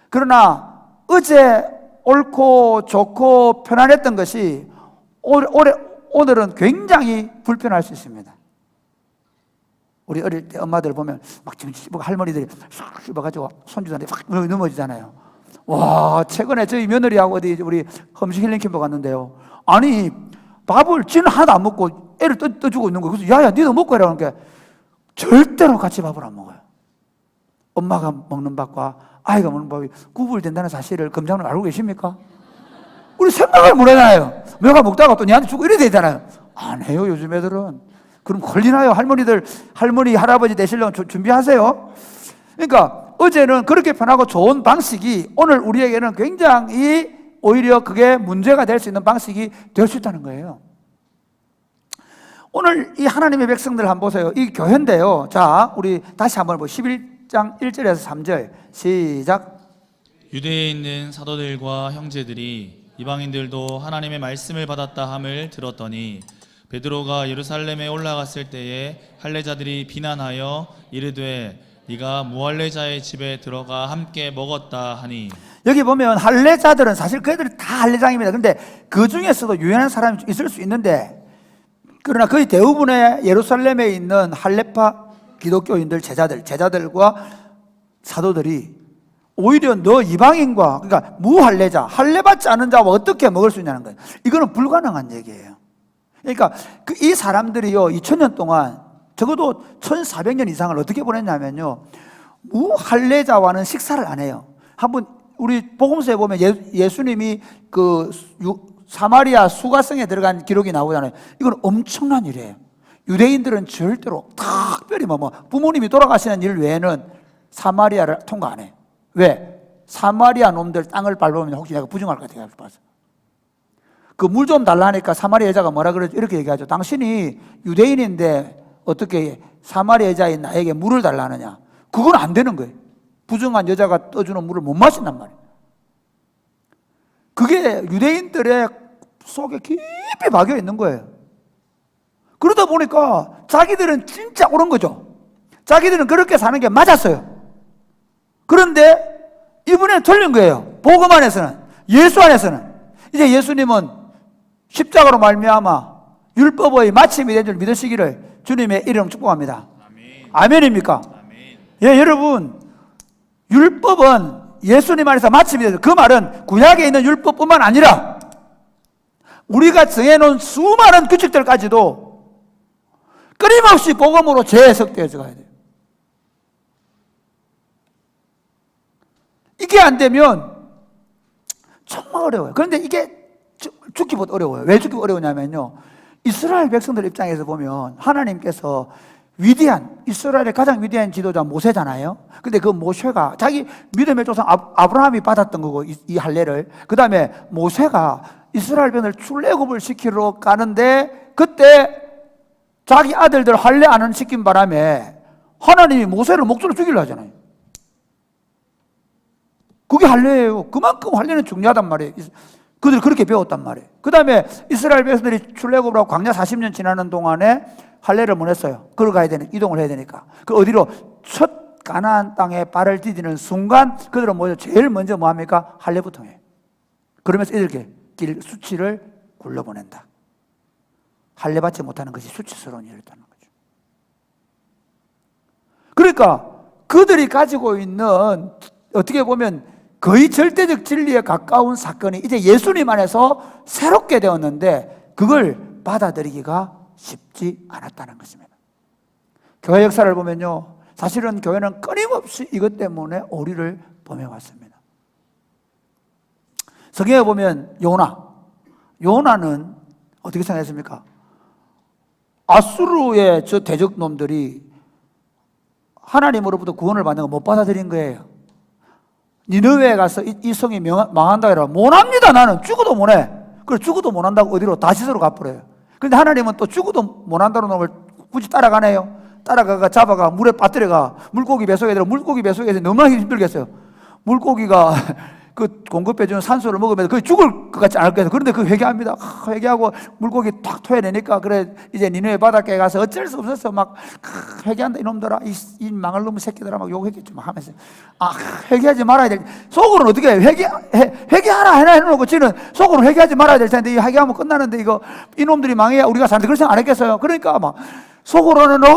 그러나 어제 옳고 좋고 편안했던 것이 오늘은 굉장히 불편할 수 있습니다. 우리 어릴 때 엄마들 보면 막 할머니들이 싹 씹어가지고 손주한테 확 넘어지잖아요. 와, 최근에 저희 며느리하고 어디 우리 험식 힐링 캠프 갔는데요. 아니, 밥을 지는 하나도 안 먹고 애를 떠주고 있는 거예요. 그래서 야야, 니도 먹고 해라. 그러니까 절대로 같이 밥을 안 먹어요. 엄마가 먹는 밥과 아이가 먹는 밥이 구분된다는 사실을 검장님 알고 계십니까? 우리 생각을 못 하잖아요. 내가 먹다가 또 니한테 주고 이래야 되잖아요. 안 해요, 요즘 애들은. 그럼 걸리나요? 할머니, 할아버지 되시려면 준비하세요. 그러니까 어제는 그렇게 편하고 좋은 방식이 오늘 우리에게는 굉장히 오히려 그게 문제가 될 수 있는 방식이 될 수 있다는 거예요. 오늘 이 하나님의 백성들 한번 보세요. 이 교회인데요. 자, 우리 다시 한번 11장 1절에서 3절 시작. 유대에 있는 사도들과 형제들이 이방인들도 하나님의 말씀을 받았다 함을 들었더니 베드로가 예루살렘에 올라갔을 때에 할례자들이 비난하여 이르되 네가 무할례자의 집에 들어가 함께 먹었다 하니. 여기 보면 할례자들은 사실 그들이 다 할례장입니다. 그런데 그 중에서도 유연한 사람이 있을 수 있는데, 그러나 거의 대부분의 예루살렘에 있는 할례파 기독교인들, 제자들과 사도들이 오히려 너 이방인과, 그러니까 무할례자, 할례받지 않은 자와 어떻게 먹을 수 있냐는 거예요. 이거는 불가능한 얘기예요. 그러니까 이 사람들이요, 2000년 동안 적어도 1400년 이상을 어떻게 보냈냐면요, 무할례자와는 식사를 안 해요. 한번 우리 복음서에 보면 예수님이 그 사마리아 수가성에 들어간 기록이 나오잖아요. 이건 엄청난 일이에요. 유대인들은 절대로 특별히 부모님이 돌아가시는 일 외에는 사마리아를 통과 안 해요. 왜? 사마리아 놈들 땅을 밟으면 혹시 내가 부정할 것 같아요. 그 물 좀 달라 하니까 사마리아 여자가 뭐라 그러죠? 이렇게 얘기하죠. 당신이 유대인인데 어떻게 사마리아 여자인 나에게 물을 달라 하느냐? 그건 안 되는 거예요. 부정한 여자가 떠주는 물을 못 마신단 말이에요. 그게 유대인들의 속에 깊이 박여 있는 거예요. 그러다 보니까 자기들은 진짜 옳은 거죠. 자기들은 그렇게 사는 게 맞았어요. 그런데 이번에는 틀린 거예요. 복음 안에서는, 예수 안에서는. 이제 예수님은 십자가로 말미암아 율법의 마침이 된 줄 믿으시기를 주님의 이름 축복합니다. 아멘. 아멘입니까? 아멘. 예, 여러분, 율법은 예수님 안에서 마침이 되죠. 그 말은 구약에 있는 율법뿐만 아니라 우리가 정해놓은 수많은 규칙들까지도 끊임없이 복음으로 재해석되어져 가야 돼요. 이게 안 되면 정말 어려워요. 그런데 이게 죽기보다 어려워요. 왜 죽기보다 어려우냐면요, 이스라엘 백성들 입장에서 보면 하나님께서 위대한, 이스라엘의 가장 위대한 지도자 모세잖아요. 근데 그 모세가 자기 믿음의 조상 아브라함이 받았던 거고, 이 할례를. 그 다음에 모세가 이스라엘 백성을 출애굽을 시키러 가는데 그때 자기 아들들 할례 안 시킨 바람에 하나님이 모세를 목줄로 죽이려 하잖아요. 그게 할례예요. 그만큼 할례는 중요하단 말이에요. 그들이 그렇게 배웠단 말이에요. 그 다음에 이스라엘 백성들이 출애굽을 하고 광야 40년 지나는 동안에 할례를 못 했어요. 걸어가야 되니까, 이동을 해야 되니까. 그 어디로? 첫 가나안 땅에 발을 디디는 순간 그들은 뭐죠? 제일 먼저 뭐 합니까? 할례부터 해요. 그러면서 이렇게 길 수치를 굴러보낸다. 할례 받지 못하는 것이 수치스러운 일이었다는 거죠. 그러니까 그들이 가지고 있는, 어떻게 보면 거의 절대적 진리에 가까운 사건이 이제 예수님 안에서 새롭게 되었는데 그걸 받아들이기가 쉽지 않았다는 것입니다. 교회 역사를 보면요, 사실은 교회는 끊임없이 이것 때문에 오리를 범해왔습니다. 성경에 보면 요나는 어떻게 생각했습니까? 아수르의 저 대적놈들이 하나님으로부터 구원을 받는 거 못 받아들인 거예요. 니느웨에 가서 이 성이 망한다 해라. 못합니다. 나는 죽어도 못해. 그래, 죽어도 못한다고 어디로? 다시스로 가버려요. 근데 하나님은 또 죽어도 못한다는 놈을 굳이 따라가네요. 따라가가 잡아가 물에 빠뜨려가 물고기 뱃속에 들어. 물고기 뱃속에서 너무 힘들겠어요. 물고기가 그 공급해주는 산소를 먹으면서 거의 죽을 것 같지 않을 거예요. 그런데 그 회개합니다. 회개하고 물고기 탁 토해내니까 그래 이제 니네 바닷가에 가서 어쩔 수 없었어. 막 회개한다 이놈들아, 이 망할 놈의 새끼들아 막 욕했겠지 막 하면서 회개하지 말아야 될. 속으로는 어떻게 해? 회개하라 해놓고 지는 속으로 회개하지 말아야 될 텐데 이 회개하면 끝나는데 이놈들이 망해야 우리가 사는데 그런 생각 안 했겠어요. 그러니까 막 속으로는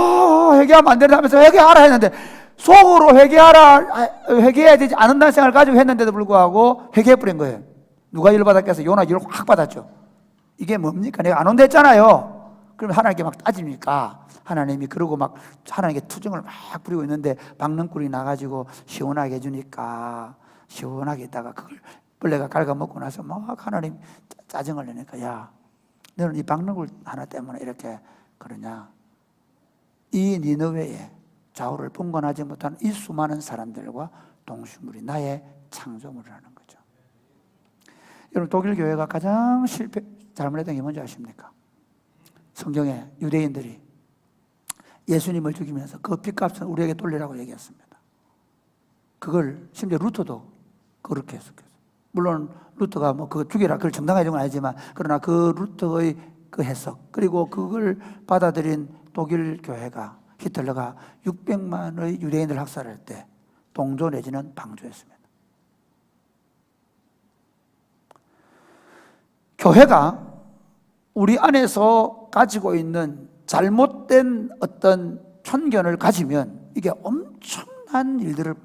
회개하면 안 된다 하면서 회개하라 했는데 속으로 회개해야 되지 않는다는 생각을 가지고 했는데도 불구하고 회개해버린 거예요. 누가 열받았겠어요? 요나 열 확 받았죠. 이게 뭡니까? 내가 안 온다 했잖아요. 그러면 하나님께 막 따집니까? 하나님이 그러고 막 하나님께 투정을 막 부리고 있는데 박능꿀이 나가지고 시원하게 해주니까 시원하게 있다가 그걸 벌레가 갉아먹고 나서 막 하나님 짜증을 내니까 야, 너는 이 박능꿀 하나 때문에 이렇게 그러냐? 이 니느웨에 좌우를 분간하지 못하는 이 수많은 사람들과 동식물이 나의 창조물이라는 거죠. 여러분, 독일 교회가 가장 잘못했던 게 뭔지 아십니까? 성경에 유대인들이 예수님을 죽이면서 그 핏값은 우리에게 돌리라고 얘기했습니다. 그걸 심지어 루터도 그렇게 했었어요. 물론 루터가 뭐 그거 죽이라 그걸 정당하게 건 아니지만 그러나 그 루터의 그 해석 그리고 그걸 받아들인 독일 교회가 히틀러가 600만의 유대인을 학살할 때 동조 내지는 방조했습니다. 교회가 우리 안에서 가지고 있는 잘못된 어떤 편견을 가지면 이게 엄청난 일들을,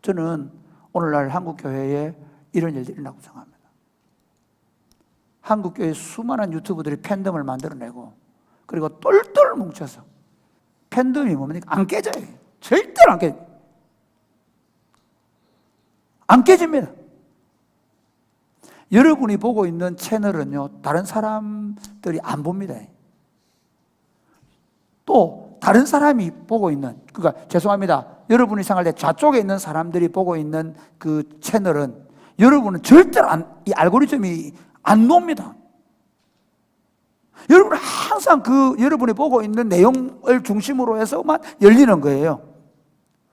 저는 오늘날 한국교회에 이런 일들이 일어나고 생각합니다. 한국교회 수많은 유튜브들이 팬덤을 만들어내고 그리고 똘똘 뭉쳐서, 팬덤이 뭡니까? 안 깨져요. 절대로 안 깨져요. 안 깨집니다. 여러분이 보고 있는 채널은요, 다른 사람들이 안 봅니다. 또 다른 사람이 보고 있는, 그러니까 죄송합니다, 여러분이 생각할 때 좌쪽에 있는 사람들이 보고 있는 그 채널은 여러분은 절대로 이 알고리즘이 안 놉니다. 여러분은 항상 그 여러분이 보고 있는 내용을 중심으로 해서만 열리는 거예요.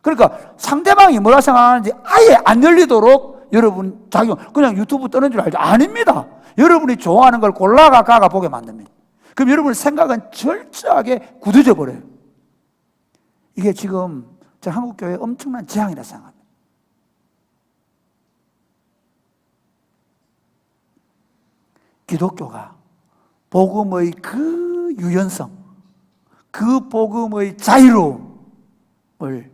그러니까 상대방이 뭐라 생각하는지 아예 안 열리도록 여러분 작용, 그냥 유튜브 뜨는 줄 알죠? 아닙니다. 여러분이 좋아하는 걸 골라가 보게 만듭니다. 그럼 여러분의 생각은 철저하게 굳어져 버려요. 이게 지금 저 한국교회의 엄청난 재앙이라 생각합니다. 기독교가 복음의 그 유연성, 그 복음의 자유로움을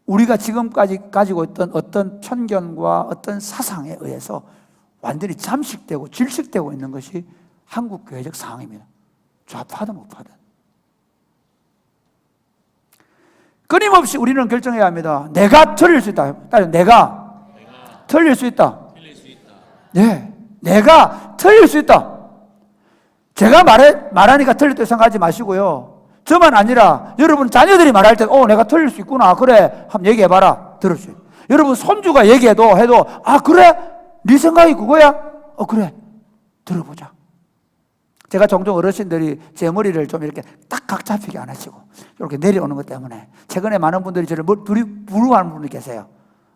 우리가 지금까지 가지고 있던 어떤 편견과 어떤 사상에 의해서 완전히 잠식되고 질식되고 있는 것이 한국교회적 상황입니다. 좌파든 우파든. 끊임없이 우리는 결정해야 합니다. 내가 틀릴 수 있다. 내가 틀릴 수 있다. 네, 내가 틀릴 수 있다. 제가 말하니까 틀렸다고 생각하지 마시고요. 저만 아니라 여러분 자녀들이 말할 때 내가 틀릴 수 있구나. 그래. 한번 얘기해봐라. 들을 수 있어요. 여러분 손주가 얘기해도 그래? 네 생각이 그거야? 그래. 들어보자. 제가 종종 어르신들이 제 머리를 좀 이렇게 딱 각 잡히게 안 하시고 이렇게 내려오는 것 때문에 최근에 많은 분들이 저를 부러워하는 분이 계세요.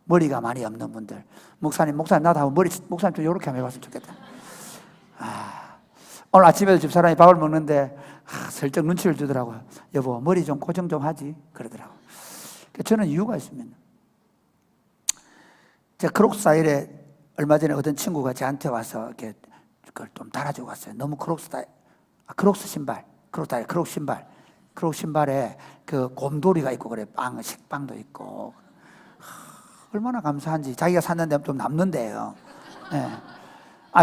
머리가 많이 없는 분들. 목사님 나도 한번 목사님 좀 이렇게 한번 해봤으면 좋겠다. 오늘 아침에도 집사람이 밥을 먹는데 슬쩍 눈치를 주더라고요. 여보 머리 좀 고정 좀 하지 그러더라고요. 저는 이유가 있습니다. 제가 크록스 사일에 얼마 전에 어떤 친구가 저한테 와서 이렇게 그걸 좀 달아주고 갔어요. 너무 크록스 신발, 크록스 신발에 그 곰돌이가 있고 그래. 식빵도 있고. 얼마나 감사한지. 자기가 샀는데 좀 남는데요. 네.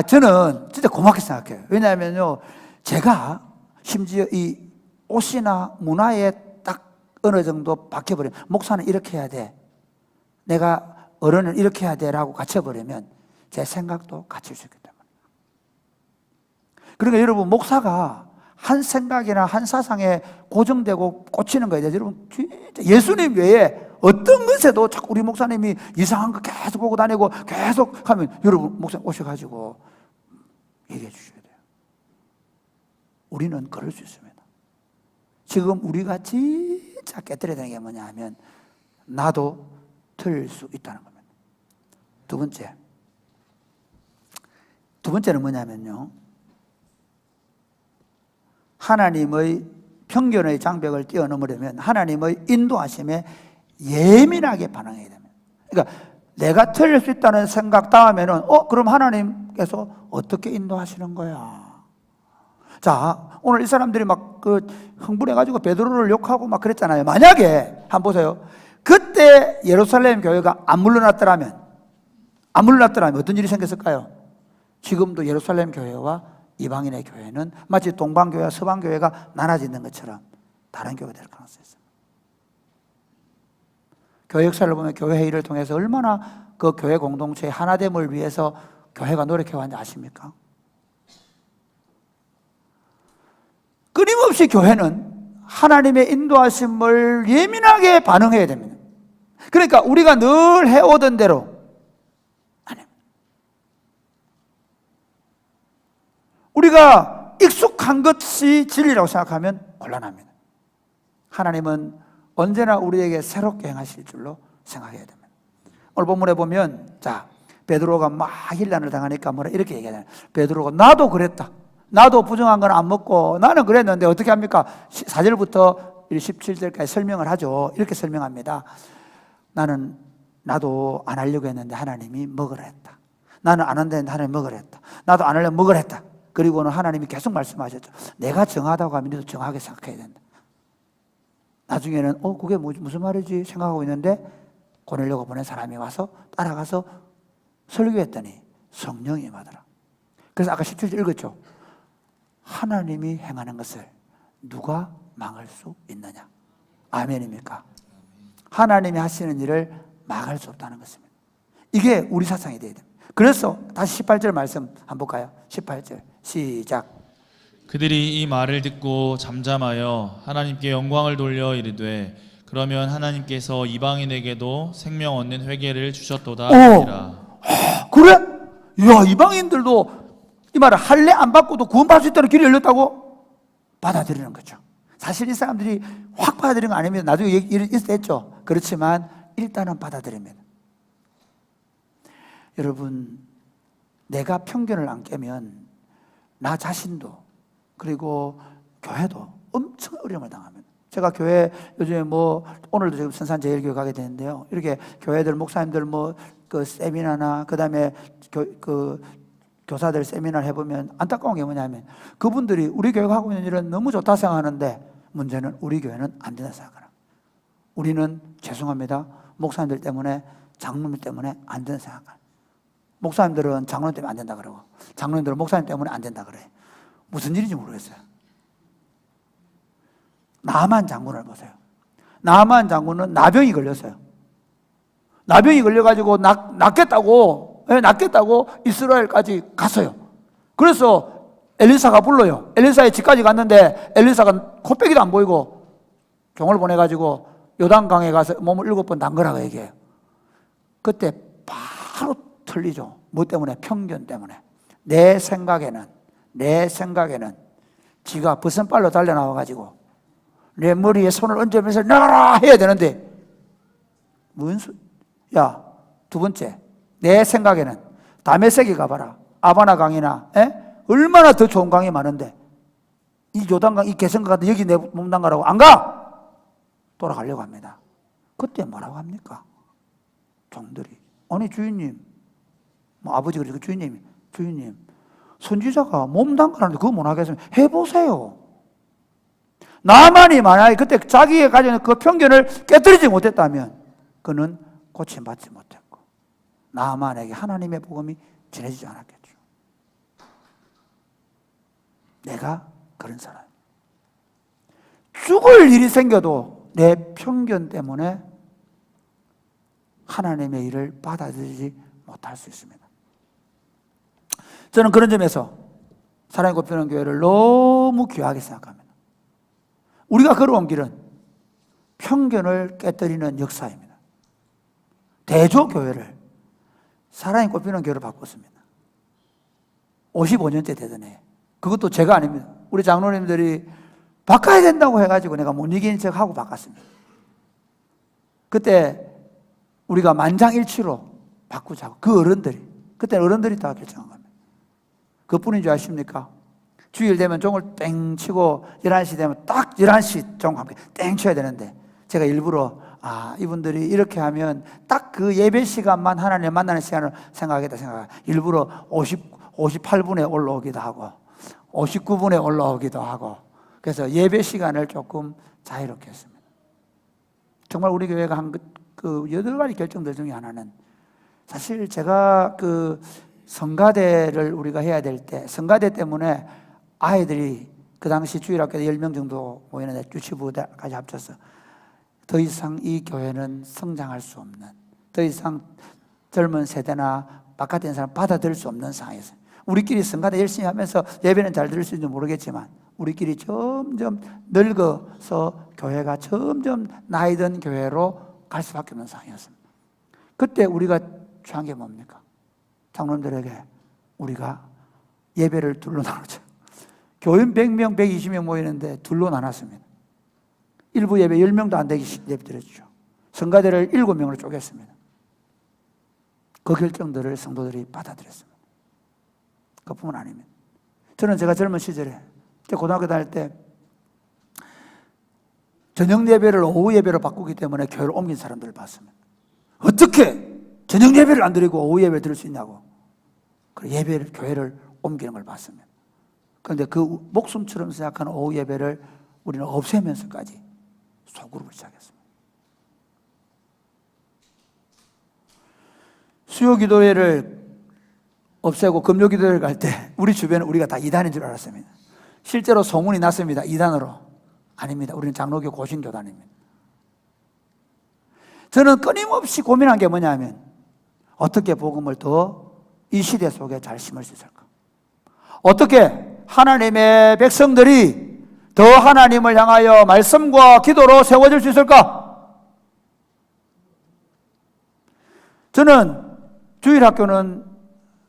저는 진짜 고맙게 생각해요. 왜냐하면요, 제가 심지어 이 옷이나 문화에 딱 어느 정도 박혀버리면, 목사는 이렇게 해야 돼. 내가 어른은 이렇게 해야 돼. 라고 갇혀버리면 제 생각도 갇힐 수 있기 때문에. 그러니까 여러분, 목사가 한 생각이나 한 사상에 고정되고 꽂히는 거에 대해서 여러분, 진짜 예수님 외에 어떤 것에도 자꾸 우리 목사님이 이상한 거 계속 보고 다니고 계속 하면 여러분, 목사님 오셔가지고 얘기해 주셔야 돼요. 우리는 그럴 수 있습니다. 지금 우리가 진짜 깨뜨려야 되는 게 뭐냐 하면 나도 틀릴 수 있다는 겁니다. 두 번째는 뭐냐면요, 하나님의 편견의 장벽을 뛰어넘으려면 하나님의 인도하심에 예민하게 반응해야 됩니다. 그러니까 내가 틀릴 수 있다는 생각 다음에는 그럼 하나님께서 어떻게 인도하시는 거야? 자, 오늘 이 사람들이 막 흥분해가지고 베드로를 욕하고 막 그랬잖아요. 만약에 한번 보세요. 그때 예루살렘 교회가 안 물러났더라면 어떤 일이 생겼을까요? 지금도 예루살렘 교회와 이방인의 교회는 마치 동방교회와 서방교회가 나눠지는 것처럼 다른 교회가 될 가능성이 있습니다. 교회 역사를 보면 교회 회의를 통해서 얼마나 그 교회 공동체의 하나됨을 위해서 교회가 노력해왔는지 아십니까? 끊임없이 교회는 하나님의 인도하심을 예민하게 반응해야 됩니다. 그러니까 우리가 늘 해오던 대로 우리가 익숙한 것이 진리라고 생각하면 곤란합니다. 하나님은 언제나 우리에게 새롭게 행하실 줄로 생각해야 됩니다. 오늘 본문에 보면, 자, 베드로가 막 힐난을 당하니까 이렇게 얘기하잖아요. 베드로가 나도 그랬다. 나도 부정한 건 안 먹고 나는 그랬는데 어떻게 합니까? 4절부터 17절까지 설명을 하죠. 이렇게 설명합니다. 나도 안 하려고 했는데 하나님이 먹으라 했다. 나는 안 한다는데 하나님이 먹으라 했다. 나도 안 하려면 먹으라 했다. 그리고는 하나님이 계속 말씀하셨죠. 내가 정하다고 하면 너도 정하게 생각해야 된다. 나중에는 그게 무슨 말이지 생각하고 있는데 고넬료가 보낸 사람이 와서 따라가서 설교했더니 성령이 임하더라. 그래서 아까 17절 읽었죠. 하나님이 행하는 것을 누가 막을 수 있느냐? 아멘입니까? 하나님이 하시는 일을 막을 수 없다는 것입니다. 이게 우리 사상이 돼야 됩니다. 그래서 다시 18절 말씀 한번 볼까요? 18절 시작. 그들이 이 말을 듣고 잠잠하여 하나님께 영광을 돌려 이르되 그러면 하나님께서 이방인에게도 생명 얻는 회개를 주셨도다 하니라. 그래? 야, 이방인들도 이 말을 할례 안 받고도 구원받을 수 있다는 길이 열렸다고 받아들이는 거죠. 사실 이 사람들이 확 받아들이는 거 아닙니다. 나중에 있었죠. 그렇지만 일단은 받아들입니다. 여러분, 내가 편견을 안 깨면 나 자신도 그리고 교회도 엄청 어려움을 당합니다. 제가 교회 요즘에 오늘도 지금 선산제일교회 가게 되는데요. 이렇게 교회들 목사님들 그 세미나나 그다음에 교사들 세미나를 해보면 안타까운 게 뭐냐면 그분들이 우리 교회가 하고 있는 일은 너무 좋다 생각하는데 문제는 우리 교회는 안 된다 생각하라. 우리는 죄송합니다. 목사님들 때문에 장로님 때문에 안 된다 생각하라. 목사님들은 장로님 때문에 안 된다 그러고 장로님들은 목사님 때문에 안 된다 그래. 무슨 일인지 모르겠어요. 나만 장군을 보세요. 나만 장군은 나병이 걸렸어요. 나병이 걸려가지고 낫겠다고 이스라엘까지 갔어요. 그래서 엘리사가 불러요. 엘리사의 집까지 갔는데 엘리사가 코빼기도 안 보이고 종을 보내가지고 요단강에 가서 몸을 7번 담그라고 얘기해요. 그때 바로 틀리죠. 뭐 때문에? 편견 때문에. 내 생각에는 지가 버선발로 달려나와가지고 내 머리에 손을 얹으면서 나가라 해야 되는데 야, 두 번째, 내 생각에는 다메섹에 가봐라. 아바나 강이나 얼마나 더 좋은 강이 많은데 이 요단강, 이 개성강 같은 여기 내 몸담 가라고 안 가! 돌아가려고 합니다. 그때 뭐라고 합니까? 종들이 아니 주인님, 뭐 아버지 그러고 주인님 선지자가 몸담 가라는데 그거 못 하겠으면 해보세요. 나만이 만약에 그때 자기가 가지고 있는 그 편견을 깨뜨리지 못했다면 그는 고침받지 못했고 나만에게 하나님의 복음이 전해지지 않았겠죠. 내가 그런 사람. 죽을 일이 생겨도 내 편견 때문에 하나님의 일을 받아들이지 못할 수 있습니다. 저는 그런 점에서 사랑의 꽃피우는 교회를 너무 귀하게 생각합니다. 우리가 걸어온 길은 편견을 깨뜨리는 역사입니다. 대조교회를 사랑의 꽃피우는 교회로 바꿨습니다. 55년째 되던 해. 그것도 제가 아닙니다. 우리 장로님들이 바꿔야 된다고 해가지고 내가 못 이기는 척하고 바꿨습니다. 그때 우리가 만장일치로 바꾸자고 그 어른들이, 그때 어른들이 다 결정한 겁니다. 그뿐인 줄 아십니까? 주일 되면 종을 땡 치고 11시 되면 딱 11시 종과 함께 땡 쳐야 되는데 제가 일부러 이분들이 이렇게 하면 딱 그 예배 시간만 하나님 만나는 시간을 생각하겠다 일부러 58분에 올라오기도 하고 59분에 올라오기도 하고 그래서 예배 시간을 조금 자유롭게 했습니다. 정말 우리 교회가 한 그 8가지 결정들 중에 하나는 사실 제가 그 성가대를 우리가 해야 될 때 성가대 때문에 아이들이 그 당시 주일학교에 10명 정도 모이는데 유치부까지 합쳐서 더 이상 이 교회는 성장할 수 없는, 더 이상 젊은 세대나 바깥에 있는 사람 받아들일 수 없는 상황에서 우리끼리 성가대 열심히 하면서 예배는 잘 들을 수 있는지 모르겠지만 우리끼리 점점 늙어서 교회가 점점 나이 든 교회로 갈 수밖에 없는 상황이었습니다. 그때 우리가 취한 게 뭡니까? 장로님들에게 우리가 예배를 둘로 나누자. 교인 100명, 120명 모이는데 둘로 나눴습니다. 일부 예배 10명도 안 되게 예배 드렸죠. 성가대를 7명으로 쪼갰습니다. 그 결정들을 성도들이 받아들였습니다. 그뿐만 아닙니다. 저는 제가 젊은 시절에 고등학교 다닐 때 저녁 예배를 오후 예배로 바꾸기 때문에 교회를 옮긴 사람들을 봤습니다. 어떻게 저녁 예배를 안 드리고 오후 예배를 드릴 수 있냐고. 그 예배를, 교회를 옮기는 걸 봤습니다. 그런데 그 목숨처럼 생각하는 오후 예배를 우리는 없애면서까지 소그룹을 시작했습니다. 수요 기도회를 없애고 금요 기도회를 갈 때 우리 주변은 우리가 다 이단인 줄 알았습니다. 실제로 소문이 났습니다. 이단으로. 아닙니다. 우리는 장로교 고신교단입니다. 저는 끊임없이 고민한 게 뭐냐면 어떻게 복음을 더 이 시대 속에 잘 심을 수 있을까? 어떻게 하나님의 백성들이 더 하나님을 향하여 말씀과 기도로 세워질 수 있을까? 저는 주일학교는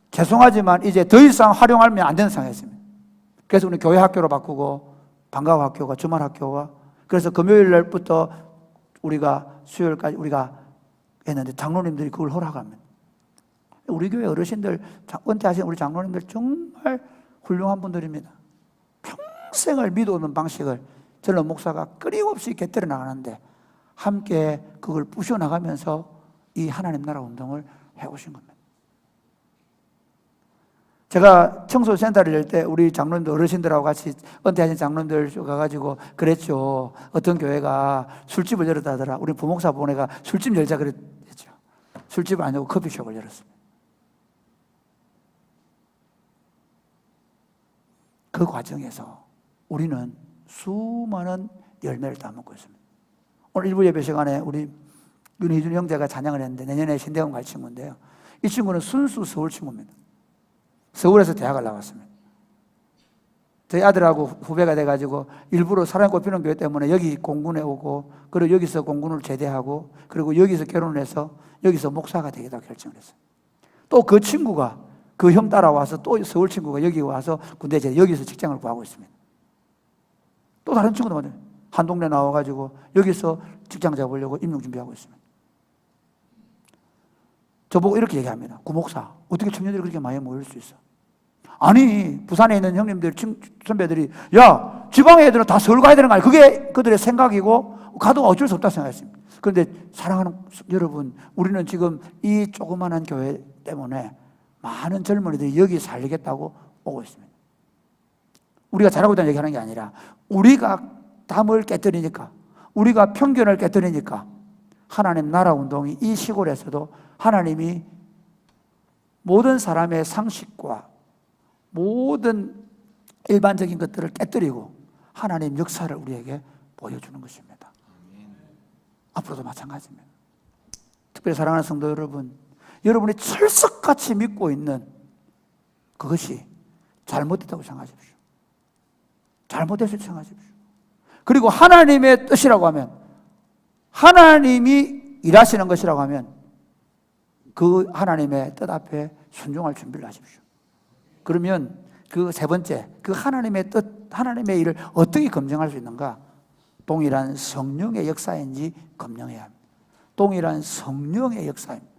죄송하지만 이제 더 이상 활용하면 안 되는 상황이었습니다. 그래서 우리 교회 학교로 바꾸고 방과후 학교가 주말 학교가 그래서 금요일 날부터 우리가 수요일까지 우리가 했는데 장로님들이 그걸 허락합니다. 우리 교회 어르신들, 은퇴하신 우리 장로님들 정말 훌륭한 분들입니다. 평생을 믿어오는 방식을 전로 목사가 끊임없이 곁들여 나가는데 함께 그걸 부셔나가면서 이 하나님 나라 운동을 해오신 겁니다. 제가 청소센터를 열 때 우리 장로님들 어르신들하고 같이 은퇴하신 장로님들 가가지고 그랬죠. 어떤 교회가 술집을 열었다더라. 우리 부목사 보내가 술집 열자 그랬죠. 술집을 안 열고 커피숍을 열었습니다. 그 과정에서 우리는 수많은 열매를 따먹고 있습니다. 오늘 일부 예배 시간에 우리 윤희준 형제가 찬양을 했는데 내년에 신대원 갈 친구인데요. 이 친구는 순수 서울 친구입니다. 서울에서 대학을 나왔습니다. 저희 아들하고 후배가 돼가지고 일부러 사랑이 꽃피는 교회 때문에 여기 공군에 오고, 그리고 여기서 공군을 제대하고, 그리고 여기서 결혼을 해서 여기서 목사가 되겠다고 결정을 했어요. 또 그 친구가, 그 형 따라와서 또 서울 친구가 여기 와서 군대 제대, 여기서 직장을 구하고 있습니다. 또 다른 친구도 맞아요. 한 동네 나와가지고 여기서 직장 잡으려고 임용 준비하고 있습니다. 저보고 이렇게 얘기합니다. 구목사, 어떻게 청년들이 그렇게 많이 모일 수 있어? 아니, 부산에 있는 형님들, 선배들이, 야, 지방의 애들은 다 서울 가야 되는 거 아니야? 그게 그들의 생각이고, 가도 어쩔 수 없다 생각했습니다. 그런데 사랑하는 여러분, 우리는 지금 이 조그만한 교회 때문에 많은 젊은이들이 여기 살리겠다고 오고 있습니다. 우리가 잘하고 있다는 얘기하는 게 아니라, 우리가 담을 깨뜨리니까, 우리가 편견을 깨뜨리니까, 하나님 나라 운동이 이 시골에서도 하나님이 모든 사람의 상식과 모든 일반적인 것들을 깨뜨리고 하나님 역사를 우리에게 보여주는 것입니다. 앞으로도 마찬가지입니다. 특별히 사랑하는 성도 여러분, 여러분이 철석같이 믿고 있는 그것이 잘못됐다고 생각하십시오. 잘못됐을 때 생각하십시오. 그리고 하나님의 뜻이라고 하면, 하나님이 일하시는 것이라고 하면 그 하나님의 뜻 앞에 순종할 준비를 하십시오. 그러면 그 세 번째, 그 하나님의 뜻, 하나님의 일을 어떻게 검증할 수 있는가? 동일한 성령의 역사인지 검증해야 합니다. 동일한 성령의 역사입니다.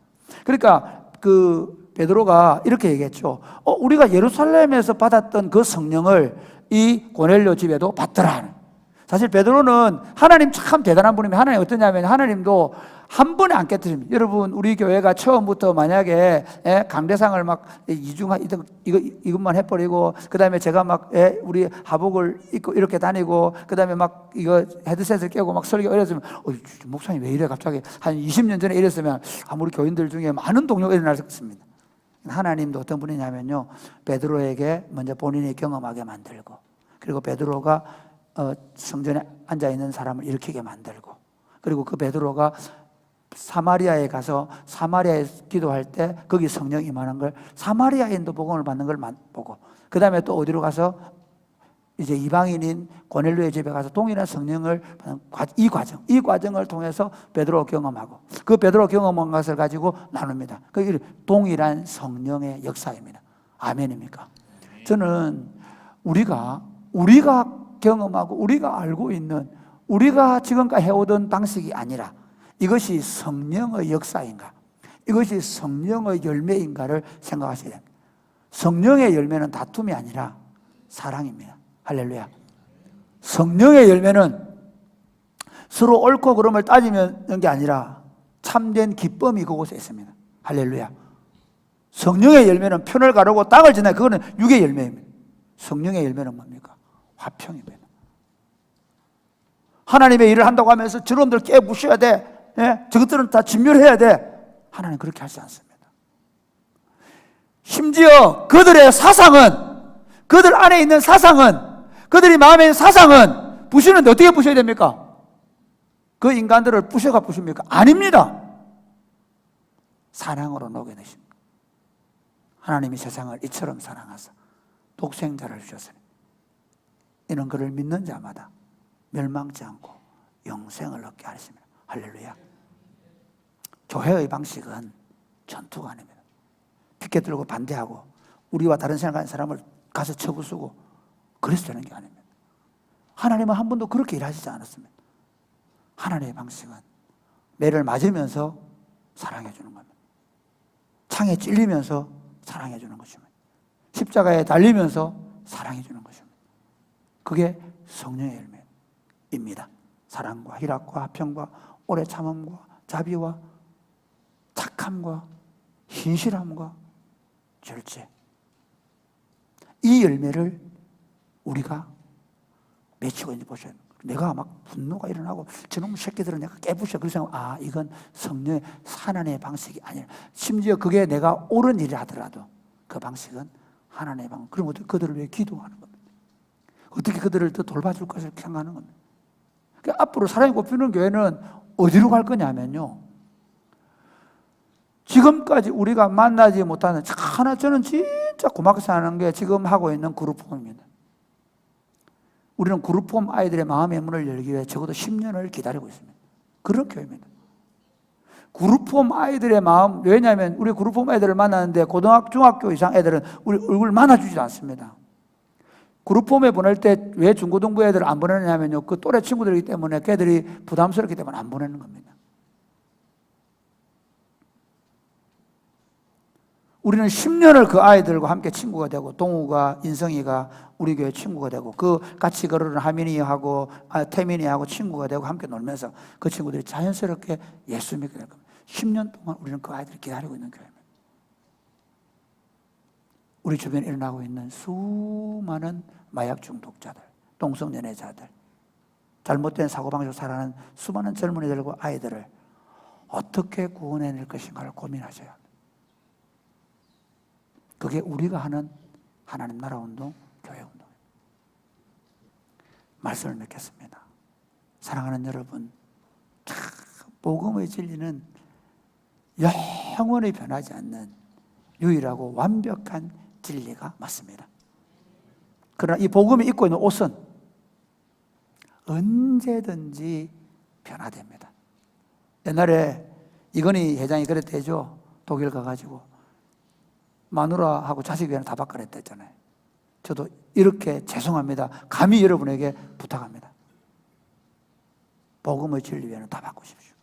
그러니까 그 베드로가 이렇게 얘기했죠. 우리가 예루살렘에서 받았던 그 성령을 이 고넬료 집에도 받더라. 사실 베드로는 하나님 참 대단한 분이면, 하나님 어떠냐면 하나님도 한 번에 안 깨뜨립니다. 여러분, 우리 교회가 처음부터 만약에 강대상을 막 이것만 해버리고, 그 다음에 제가 막 우리 하복을 입고 이렇게 다니고, 그 다음에 막 이거 헤드셋을 끼고 막 설교 이랬으면, 목사님 왜 이래? 갑자기 한 20년 전에 이랬으면 아무리 교인들 중에 많은 동료가 일어났습니다. 하나님도 어떤 분이냐면요, 베드로에게 먼저 본인이 경험하게 만들고, 그리고 베드로가 성전에 앉아있는 사람을 일으키게 만들고, 그리고 그 베드로가 사마리아에 가서 사마리아에 기도할 때 거기 성령이 임하는 걸, 사마리아인도 복음을 받는 걸 보고, 그 다음에 또 어디로 가서 이제 이방인인 고넬료의 집에 가서 동일한 성령을 받는 이 과정을 통해서 베드로 경험하고, 그 베드로 경험한 것을 가지고 나눕니다. 그게 동일한 성령의 역사입니다. 아멘입니까? 저는 우리가 경험하고 우리가 알고 있는, 우리가 지금까지 해오던 방식이 아니라 이것이 성령의 역사인가, 이것이 성령의 열매인가를 생각하셔야 됩니다. 성령의 열매는 다툼이 아니라 사랑입니다. 할렐루야. 성령의 열매는 서로 옳고 그름을 따지는 게 아니라 참된 기쁨이 그곳에 있습니다. 할렐루야. 성령의 열매는 편을 가르고 땅을 지나, 그거는 육의 열매입니다. 성령의 열매는 뭡니까? 화평입니다. 하나님의 일을 한다고 하면서 저놈들 깨부셔야 돼, 저것들은 다 진멸해야 돼. 하나님 그렇게 하지 않습니다. 심지어 그들의 사상은, 그들 안에 있는 사상은, 그들이 마음에 있는 사상은 부시는데 어떻게 부셔야 됩니까? 그 인간들을 부셔가 부십니까? 아닙니다. 사랑으로 녹여내십니다. 하나님이 세상을 이처럼 사랑하사 독생자를 주셨으니 이는 그를 믿는 자마다 멸망치 않고 영생을 얻게 하십니다. 할렐루야. 교회의 방식은 전투가 아닙니다. 피켓 들고 반대하고 우리와 다른 생각하는 사람을 가서 쳐부수고 그래서 되는 게 아닙니다. 하나님은 한 번도 그렇게 일하시지 않았습니다. 하나님의 방식은 매를 맞으면서 사랑해 주는 겁니다. 창에 찔리면서 사랑해 주는 것입니다. 십자가에 달리면서 사랑해 주는 것입니다. 그게 성령의 열매입니다. 사랑과 희락과 화평과 오래 참음과 자비와 착함과 신실함과 절제. 이 열매를 우리가 맺히고 있는지 보셔야 됩니다. 내가 막 분노가 일어나고 저놈 새끼들은 내가 깨부셔, 그래서 이건 성령의 하나님의 방식이 아니라, 심지어 그게 내가 옳은 일을 하더라도 그 방식은 하나님의 방식. 그럼 어떻게 그들을 위해 기도하는 겁니다. 어떻게 그들을 더 돌봐줄 것을 생각하는 겁니다. 그러니까 앞으로 사랑이 꽃피는 교회는 어디로 갈 거냐면요, 지금까지 우리가 만나지 못하는, 저는 진짜 고맙게 사는 게 지금 하고 있는 그룹 홈입니다. 우리는 그룹홈 아이들의 마음의 문을 열기 위해 적어도 10년을 기다리고 있습니다. 그런 교회입니다. 그룹홈 아이들의 마음, 왜냐하면 우리 그룹홈 아이들을 만나는데 고등학교, 중학교 이상 애들은 우리 얼굴 만나주지도 않습니다. 그룹홈에 보낼 때 왜 중고등부 애들 안 보내느냐면요, 그 또래 친구들이기 때문에 걔들이 부담스럽기 때문에 안 보내는 겁니다. 우리는 10년을 그 아이들과 함께 친구가 되고, 동우가, 인성이가 우리 교회 친구가 되고, 그 같이 걸으는 하민이하고 태민이하고 친구가 되고 함께 놀면서 그 친구들이 자연스럽게 예수 믿게 될 겁니다. 10년 동안 우리는 그 아이들을 기다리고 있는 교회입니다. 우리 주변에 일어나고 있는 수많은 마약 중독자들, 동성연애자들, 잘못된 사고방식으로 살아가는 수많은 젊은이들과 아이들을 어떻게 구원해낼 것인가를 고민하셔야 합니다. 그게 우리가 하는 하나님 나라 운동, 교회 운동. 말씀을 맺겠습니다. 사랑하는 여러분, 복음의 진리는 영원히 변하지 않는 유일하고 완벽한 진리가 맞습니다. 그러나 이 복음이 입고 있는 옷은 언제든지 변화됩니다. 옛날에 이건희 회장이 그랬대죠. 독일 가가지고 마누라하고 자식 외에는 다 바꿔냈댔잖아요. 저도 이렇게 죄송합니다. 감히 여러분에게 부탁합니다. 복음의 진리 외에는 다 바꾸십시오.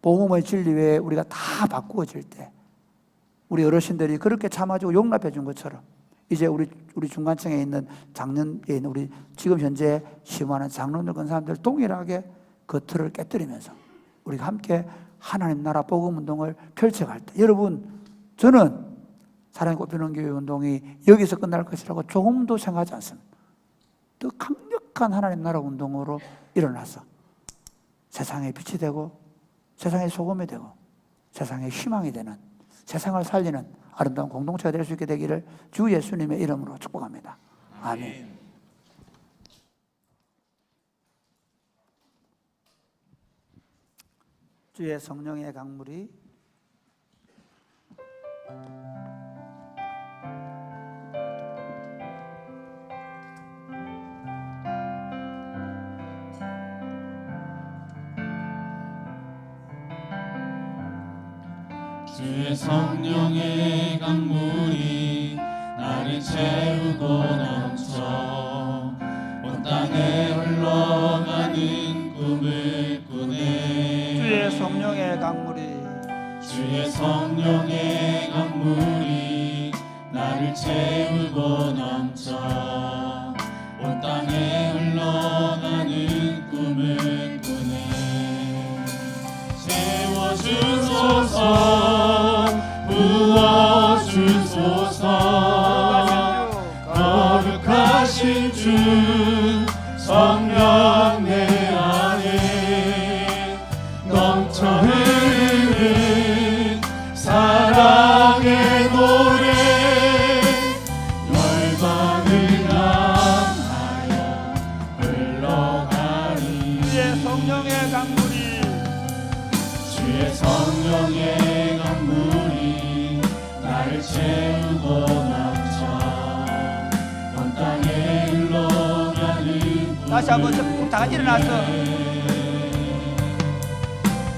복음의 진리 외에 우리가 다 바꾸어질 때 우리 어르신들이 그렇게 참아주고 용납해 준 것처럼 이제 우리 중간층에 있는 장년에 있는 우리 지금 현재 심화하는 장로들 그 사람들 동일하게 그 틀을 깨뜨리면서 우리가 함께 하나님 나라 복음 운동을 펼쳐갈 때 여러분, 저는 사랑이 꽃피우는 교회 운동이 여기서 끝날 것이라고 조금도 생각하지 않습니다. 더 강력한 하나님 나라 운동으로 일어나서 세상에 빛이 되고 세상의 소금이 되고 세상의 희망이 되는, 세상을 살리는 아름다운 공동체가 될 수 있게 되기를 주 예수님의 이름으로 축복합니다. 아멘. 주의 성령의 강물이 주의 성령의 강물이 나를 채우고 넘쳐 온 땅에 흘러가는 꿈을 꾸네. 주의 성령의 강물이 주의 성령의 강물이 나를 채우고 넘쳐 온 땅에 흘러가는 꿈을 꾸네. 채워주소서, 부어주소서. 거룩하신 주 성령 내 안에 넘쳐 흐르는 사랑의 노래. 열방을 향하여 흘러가리. 주의 성령의 강물이 주의 성령의 강물이 나를 채우고 넘쳐 온 땅에 흘러가는 다시 한번 다 같이 일어나서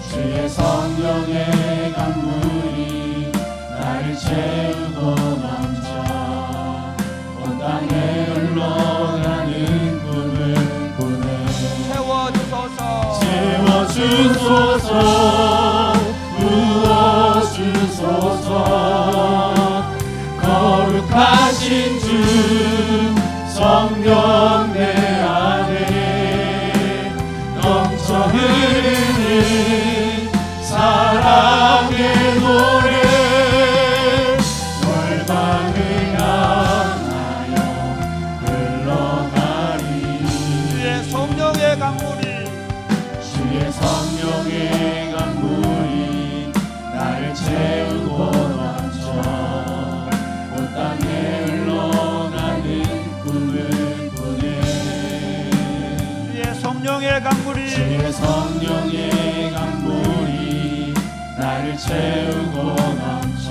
주의 성령의 강물이 나를 채우고 넘쳐 온 땅에 흘러가는 꿈을 꾸네. 채워주소서, 채워주소서, 부어주소서. 거룩하신 주 성령 내 안에 넘쳐 흐르는 사랑의 노래. 열방을 향하여 흘러가리. 주의 성령의 강물이 주의 성령의 강물이 나를 채우고 넘쳐 온 땅에 흘러가는 꿈을 꾸네. 주의 성령의 강물이 주의 성령의 강물이 나를 채우고 넘쳐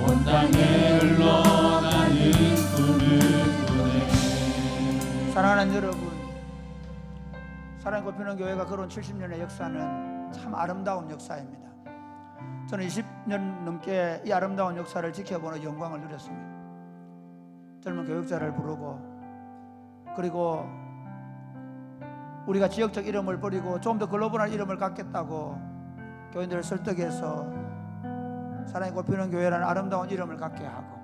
온 땅에 흘러가는 꿈을 꾸네. 꽃피는 교회가 걸어온 70년의 역사는 참 아름다운 역사입니다. 저는 20년 넘게 이 아름다운 역사를 지켜보는 영광을 누렸습니다. 젊은 교육자를 부르고, 그리고 우리가 지역적 이름을 버리고 좀 더 글로벌한 이름을 갖겠다고 교인들을 설득해서 사랑의 꽃피는 교회라는 아름다운 이름을 갖게 하고,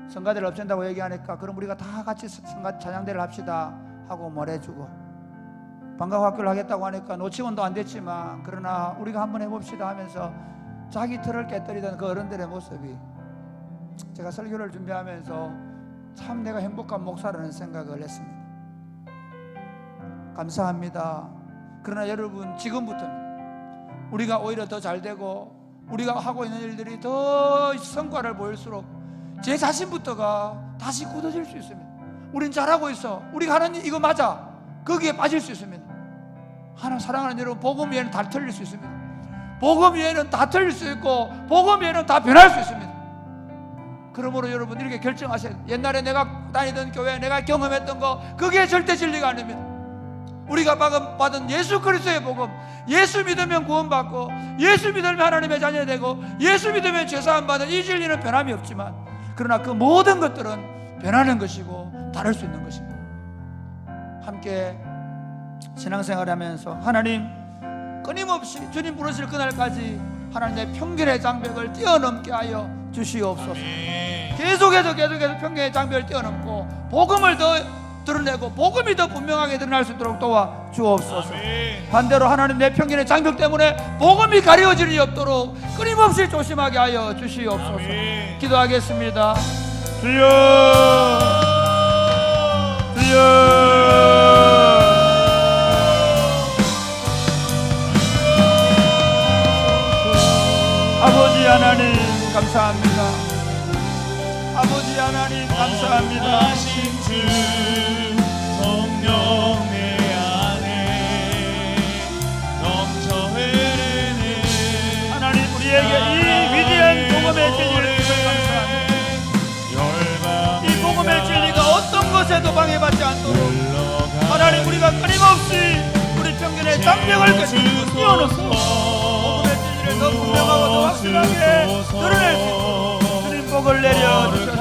성가대를 없앤다고 얘기하니까 그럼 우리가 다 같이 성가 찬양대를 합시다 하고 말해주고, 방과학교를 하겠다고 하니까 노치원도 안 됐지만 그러나 우리가 한번 해봅시다 하면서 자기 틀을 깨뜨리던 그 어른들의 모습이, 제가 설교를 준비하면서 참 내가 행복한 목사라는 생각을 했습니다. 감사합니다. 그러나 여러분, 지금부터는 우리가 오히려 더 잘되고 우리가 하고 있는 일들이 더 성과를 보일수록 제 자신부터가 다시 굳어질 수 있습니다. 우린 잘하고 있어, 우리가 하는 일 이거 맞아, 거기에 빠질 수 있습니다. 하나님 사랑하는 여러분, 복음 위에는 다 틀릴 수 있습니다. 복음 위에는 다 틀릴 수 있고 복음 위에는 다 변할 수 있습니다. 그러므로 여러분 이렇게 결정하셔야 돼요. 옛날에 내가 다니던 교회, 내가 경험했던 거, 그게 절대 진리가 아닙니다. 우리가 받은 예수 그리스도의 복음, 예수 믿으면 구원받고 예수 믿으면 하나님의 자녀 되고 예수 믿으면 죄사함 받는 이 진리는 변함이 없지만, 그러나 그 모든 것들은 변하는 것이고 다를 수 있는 것입니다. 함께 신앙생활 하면서 하나님 끊임없이 주님 부르실 그날까지 하나님의 편견의 장벽을 뛰어넘게 하여 주시옵소서. 계속해서 편견의 장벽을 뛰어넘고 복음을 더 드러내고 복음이 더 분명하게 드러날 수 있도록 도와 주옵소서. 반대로 하나님 내 편견의 장벽 때문에 복음이 가려질 일이 없도록 끊임없이 조심하게 하여 주시옵소서. 기도하겠습니다. 주여, 주여. 아버지 하나님 감사합니다. 아버지 하나님 감사합니다. 성령 내 안에 넘쳐 흐르는 하나님 우리에게 이 위대한 복음의 진리를 주셔서 감사합니다. 이 복음의 진리가 어떤 것에도 방해받지 않도록 하나님 우리가 끊임없이 우리 편견의 장벽을 뛰어넘고 복음의 진리를 더 분명하고 더 확실하게 드러낼 수 있도록 주님 복을 내려 주셔서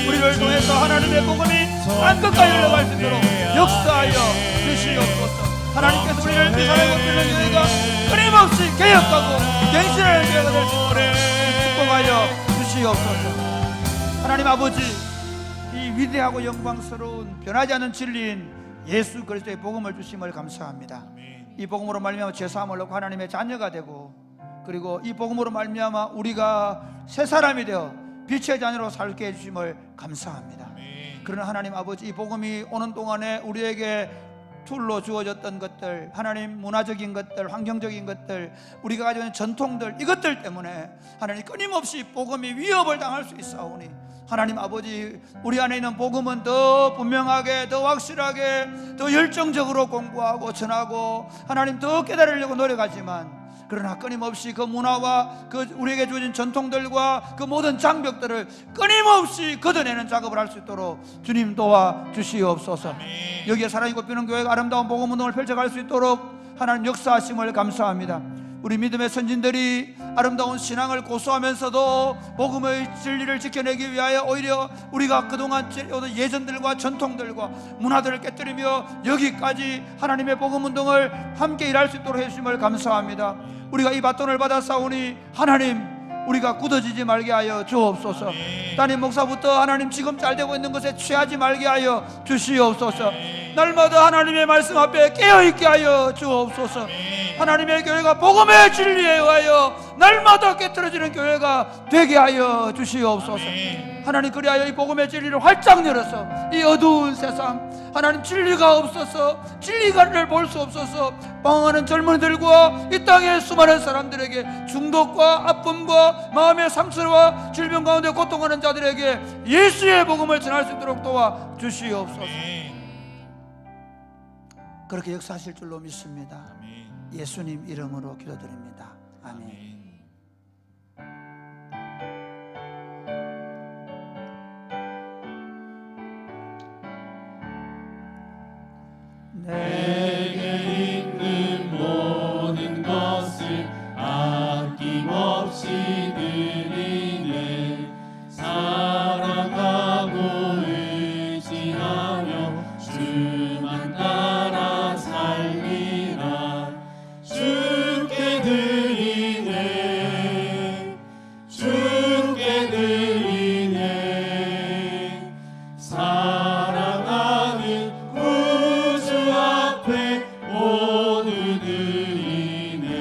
우리를 통해서 하나님의 복음이 땅끝까지 흘러갈 수 있도록 역사하여 주시옵소서. 하나님께서 우리를 이 사랑의 꽃피는 교회가 끊임없이 개혁하고 갱신하는 교회가 될 수 있도록 축복하여 주시옵소서. 하나님 아버지, 이 위대하고 영광스러운 변하지 않는 진리인 예수 그리스도의 복음을 주심을 감사합니다. 이 복음으로 말미암아 죄사함을 얻고 하나님의 자녀가 되고, 그리고 이 복음으로 말미암아 우리가 새 사람이 되어 빛의 자녀로 살게 해주심을 감사합니다. 그러나 하나님 아버지, 이 복음이 오는 동안에 우리에게 툴로 주어졌던 것들, 하나님 문화적인 것들, 환경적인 것들, 우리가 가지고 있는 전통들, 이것들 때문에 하나님 끊임없이 복음이 위협을 당할 수 있사오니 하나님 아버지, 우리 안에 있는 복음은 더 분명하게, 더 확실하게, 더 열정적으로 공부하고 전하고 하나님 더 깨달으려고 노력하지만, 그러나 끊임없이 그 문화와 그 우리에게 주어진 전통들과 그 모든 장벽들을 끊임없이 걷어내는 작업을 할 수 있도록 주님 도와 주시옵소서. 여기에 사랑이 꽃피는 교회가 아름다운 복음 운동을 펼쳐갈 수 있도록 하나님 역사하심을 감사합니다. 우리 믿음의 선진들이 아름다운 신앙을 고수하면서도 복음의 진리를 지켜내기 위하여 오히려 우리가 그동안 예전들과 전통들과 문화들을 깨뜨리며 여기까지 하나님의 복음 운동을 함께 일할 수 있도록 해주심을 감사합니다. 우리가 이 바톤을 받아 싸우니 하나님, 우리가 굳어지지 말게 하여 주옵소서. 담임 목사부터 하나님 지금 잘 되고 있는 것에 취하지 말게 하여 주시옵소서. 날마다 하나님의 말씀 앞에 깨어있게 하여 주옵소서. 하나님의 교회가 복음의 진리에 의하여 날마다 깨트려지는 교회가 되게 하여 주시옵소서. 하나님, 그리하여 이 복음의 진리를 활짝 열어서 이 어두운 세상, 하나님 진리가 없어서 진리가를 볼 수 없어서 방황하는 젊은이들과 이 땅의 수많은 사람들에게 중독과 아픔과 마음의 상처와 질병 가운데 고통하는 자들에게 예수의 복음을 전할 수 있도록 도와 주시옵소서. 그렇게 역사하실 줄로 믿습니다. 예수님 이름으로 기도드립니다. 아멘. 내게 없이 드리네. 사랑하고 의지하며 주만 따라 살리라. 주께 드리네. 주께 드리네. 사랑하는 구주 앞에 모두 드리네.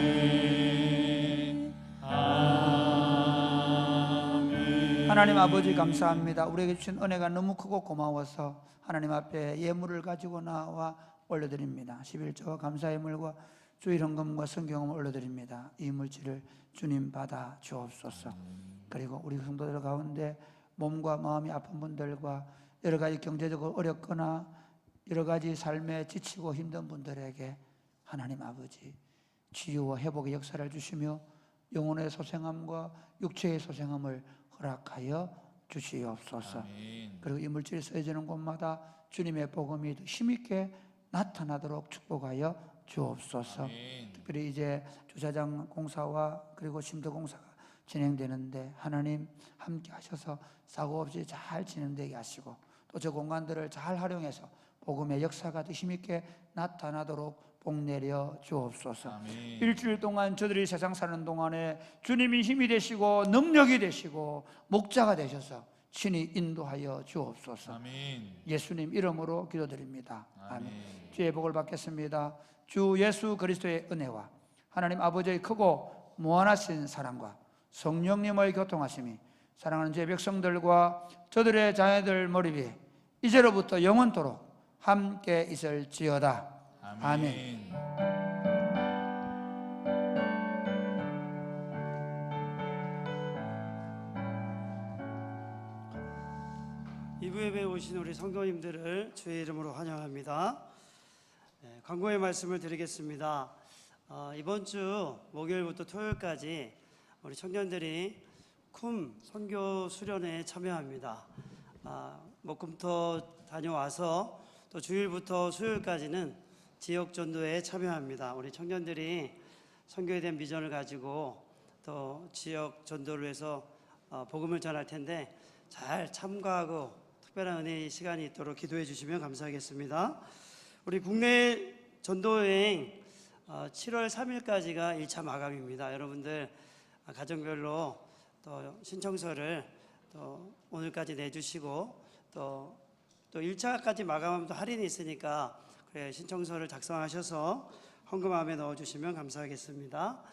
아멘. 하나님 아버지 감사합니다. 우리에게 주신 은혜가 너무 크고 고마워서 하나님 앞에 예물을 가지고 나와 올려드립니다. 11조와 감사의 물과 주일 헌금과 성경을 올려드립니다. 이 물질을 주님 받아 주옵소서. 그리고 우리 성도들 가운데 몸과 마음이 아픈 분들과 여러 가지 경제적으로 어렵거나 여러 가지 삶에 지치고 힘든 분들에게 하나님 아버지 치유와 회복의 역사를 주시며 영혼의 소생함과 육체의 소생함을 허락하여 주시옵소서. 아멘. 그리고 이 물질이 쓰여지는 곳마다 주님의 복음이 더 힘있게 나타나도록 축복하여 주옵소서. 아멘. 특별히 이제 주차장 공사와 그리고 쉼터 공사가 진행되는데 하나님 함께 하셔서 사고 없이 잘 진행되게 하시고 또 저 공간들을 잘 활용해서 복음의 역사가 더 힘있게 나타나도록 복내려 주옵소서. 아멘. 일주일 동안 저들이 세상 사는 동안에 주님이 힘이 되시고 능력이 되시고 목자가 되셔서 친히 인도하여 주옵소서. 아멘. 예수님 이름으로 기도드립니다. 아멘. 아멘. 주의 복을 받겠습니다. 주 예수 그리스도의 은혜와 하나님 아버지의 크고 무한하신 사랑과 성령님의 교통하심이 사랑하는 제 백성들과 저들의 자녀들 머리 위에 이제로부터 영원토록 함께 있을지어다. 아멘. 이부 예배에 오신 우리 성도님들을 주의 이름으로 환영합니다. 광고의 말씀을 드리겠습니다. 이번 주 목요일부터 토요일까지 우리 청년들이 쿰 선교 수련회에 참여합니다. 목금토 다녀와서 또 주일부터 수요일까지는 지역 전도에 참여합니다. 우리 청년들이 선교에 대한 비전을 가지고 또 지역 전도를 해서 복음을 전할 텐데 잘 참가하고 특별한 은혜의 시간이 있도록 기도해 주시면 감사하겠습니다. 우리 국내 전도여행 7월 3일까지가 1차 마감입니다. 여러분들 가정별로 또 신청서를 또 오늘까지 내주시고 또 1차까지 마감하면 또 할인이 있으니까 그래 신청서를 작성하셔서 헌금함에 넣어주시면 감사하겠습니다.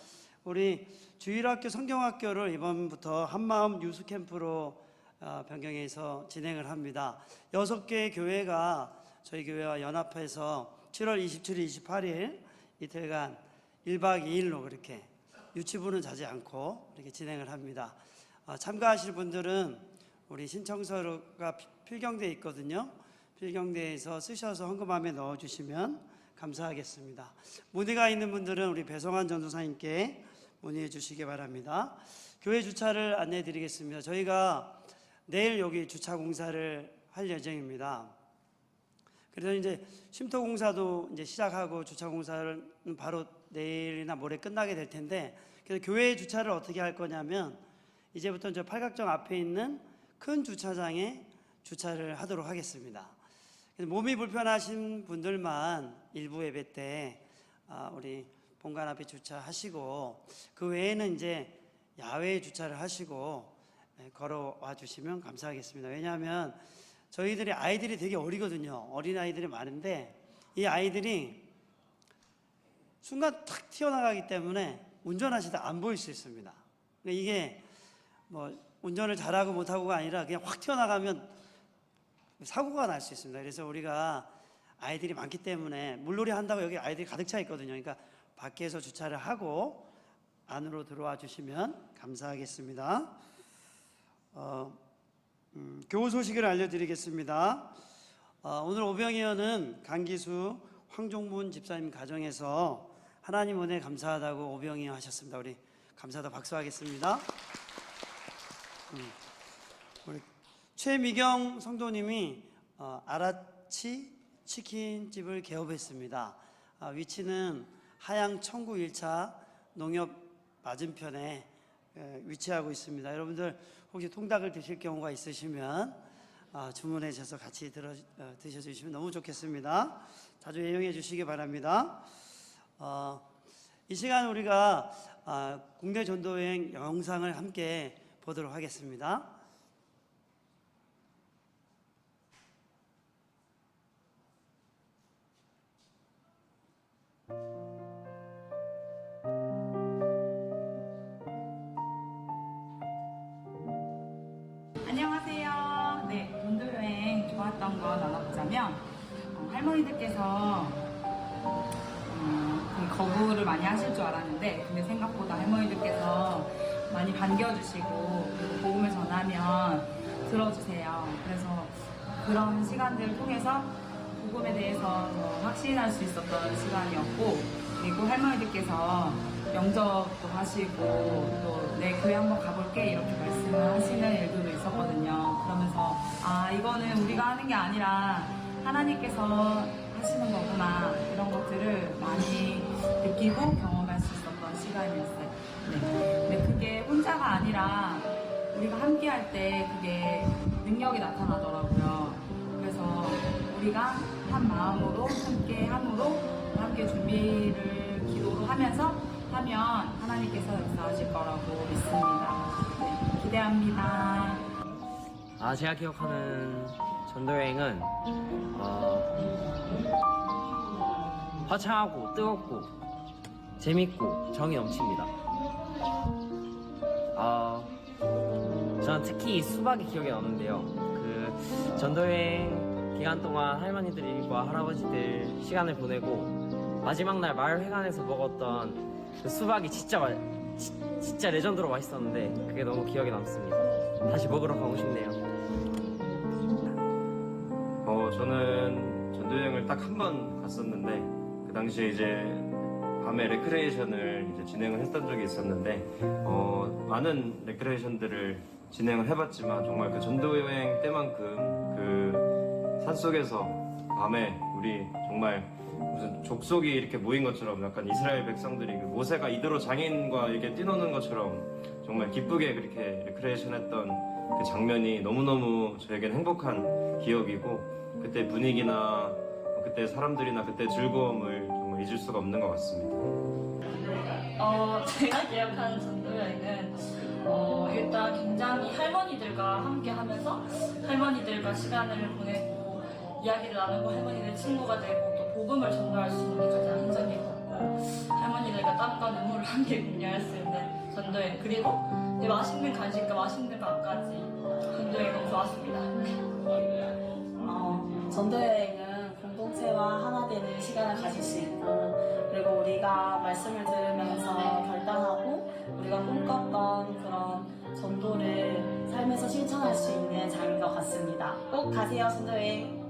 우리 주일학교 성경학교를 이번부터 한마음 유스캠프로 변경해서 진행을 합니다. 6개 교회가 저희 교회와 연합해서 7월 27일, 28일 이틀간 1박 2일로 그렇게 유치부는 자지 않고 이렇게 진행을 합니다. 참가하실 분들은 우리 신청서가 필경대에 있거든요. 필경대에서 쓰셔서 헌금함에 넣어주시면 감사하겠습니다. 문의가 있는 분들은 우리 배성환 전도사님께 문의해 주시기 바랍니다. 교회 주차를 안내해 드리겠습니다. 저희가 내일 여기 주차 공사를 할 예정입니다. 그래서 이제 쉼터 공사도 이제 시작하고 주차 공사는 바로 내일이나 모레 끝나게 될 텐데, 그래서 교회 주차를 어떻게 할 거냐면 이제부터 저 팔각정 앞에 있는 큰 주차장에 주차를 하도록 하겠습니다. 그래서 몸이 불편하신 분들만 일부 예배 때 우리 본관 앞에 주차하시고 그 외에는 이제 야외에 주차를 하시고 걸어와 주시면 감사하겠습니다. 왜냐하면 저희들이 아이들이 되게 어리거든요. 어린 아이들이 많은데 이 아이들이 순간 탁 튀어나가기 때문에 운전하시다 안 보일 수 있습니다. 그러니까 이게 뭐 운전을 잘하고 못하고가 아니라 그냥 확 튀어나가면 사고가 날 수 있습니다. 그래서 우리가 아이들이 많기 때문에 물놀이 한다고 여기 아이들이 가득 차 있거든요. 그러니까 밖에서 주차를 하고 안으로 들어와 주시면 감사하겠습니다. 교우 소식을 알려드리겠습니다. 오늘 오병이어는 강기수 황종문 집사님 가정에서 하나님 은혜 감사하다고 오병이어 하셨습니다. 우리 감사하다 박수하겠습니다. 우리 최미경 성도님이 아라치 치킨집을 개업했습니다. 위치는 하양 청구 1차 농협 맞은편에 위치하고 있습니다. 여러분들 혹시 통닭을 드실 경우가 있으시면 주문해 주셔서 같이 드셔주시면 너무 좋겠습니다. 자주 이용해 주시기 바랍니다. 이 시간 우리가 국내 전도여행 영상을 함께 보도록 하겠습니다. 안녕하세요. 네, 전도여행 좋았던 거 나눠보자면 할머니들께서 거부를 많이 하실 줄 알았는데 근데 생각보다 할머니들께서 많이 반겨주시고 그리고 복음을 전하면 들어주세요. 그래서 그런 시간들을 통해서 복음에 대해서 더 확신할 수 있었던 시간이었고 그리고 할머니들께서 영접도 하시고 또 내 교회 한번 가볼게 이렇게 말씀을 하시는 일들도 있었거든요. 그러면서 이거는 우리가 하는 게 아니라 하나님께서 하시는 거구나 이런 것들을 많이 느끼고 경험할 수 있었던 시간이었어요. 네. 근데 그게 혼자가 아니라 우리가 함께 할 때 그게 능력이 나타나더라고요. 그래서 우리가 한 마음으로 함께 함으로 함께 준비를 기도로 하면서 하면 하나님께서 역사하실 거라고 믿습니다. 네, 기대합니다. 제가 기억하는 전도여행은 화창하고 뜨겁고 재밌고 정이 넘칩니다. 저는 특히 수박이 기억에 남는데요. 그 전도여행 기간 동안 할머니들과 할아버지들 시간을 보내고 마지막 날 마을회관에서 먹었던 그 수박이 진짜 레전드로 맛있었는데 그게 너무 기억에 남습니다. 다시 먹으러 가고 싶네요. 저는 전도여행을 딱 한 번 갔었는데 그 당시에 이제 밤에 레크레이션을 이제 진행을 했던 적이 있었는데 많은 레크레이션들을 진행을 해봤지만 정말 그 전도여행 때만큼 그 산속에서 밤에 우리 정말 무슨 족속이 이렇게 모인 것처럼 약간 이스라엘 백성들이 그 모세가 이드로 장인과 이렇게 뛰노는 것처럼 정말 기쁘게 그렇게 레크레이션 했던 그 장면이 너무너무 저에겐 행복한 기억이고 그때 분위기나 그때 사람들이나 그때 즐거움을 정말 잊을 수가 없는 것 같습니다. 제가 기억하는 전도여행은 일단 굉장히 할머니들과 함께 하면서 할머니들과 시간을 보내고 이야기를 나누고 할머니들 친구가 되고 또 복음을 전달할 수 있는 게 가장 인상이 깊었고 할머니들과 땀과 눈물을 함께 공유할 수 있는 전도여행 그리고 맛있는 간식과 맛있는 밥까지 전도여행 너무 좋았습니다. 전도여행은 공동체와 하나 되는 시간을 가질 수 있고 그리고 우리가 말씀을 들으면서 결단하고 우리가 꿈꿨던 그런 전도를 삶에서 실천할 수 있는 장인 것 같습니다. 꼭 가세요, 전도여행.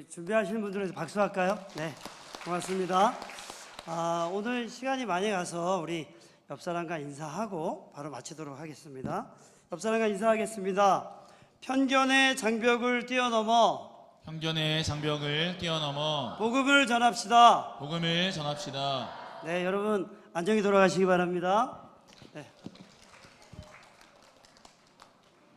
준비하시는 분들에서 박수할까요? 네, 고맙습니다. 오늘 시간이 많이 가서 우리 옆사람과 인사하고 바로 마치도록 하겠습니다. 옆사람과 인사하겠습니다. 편견의 장벽을 뛰어넘어 편견의 장벽을 뛰어넘어 복음을 전합시다. 복음을 전합시다. 네, 여러분 안녕히 돌아가시기 바랍니다. 네.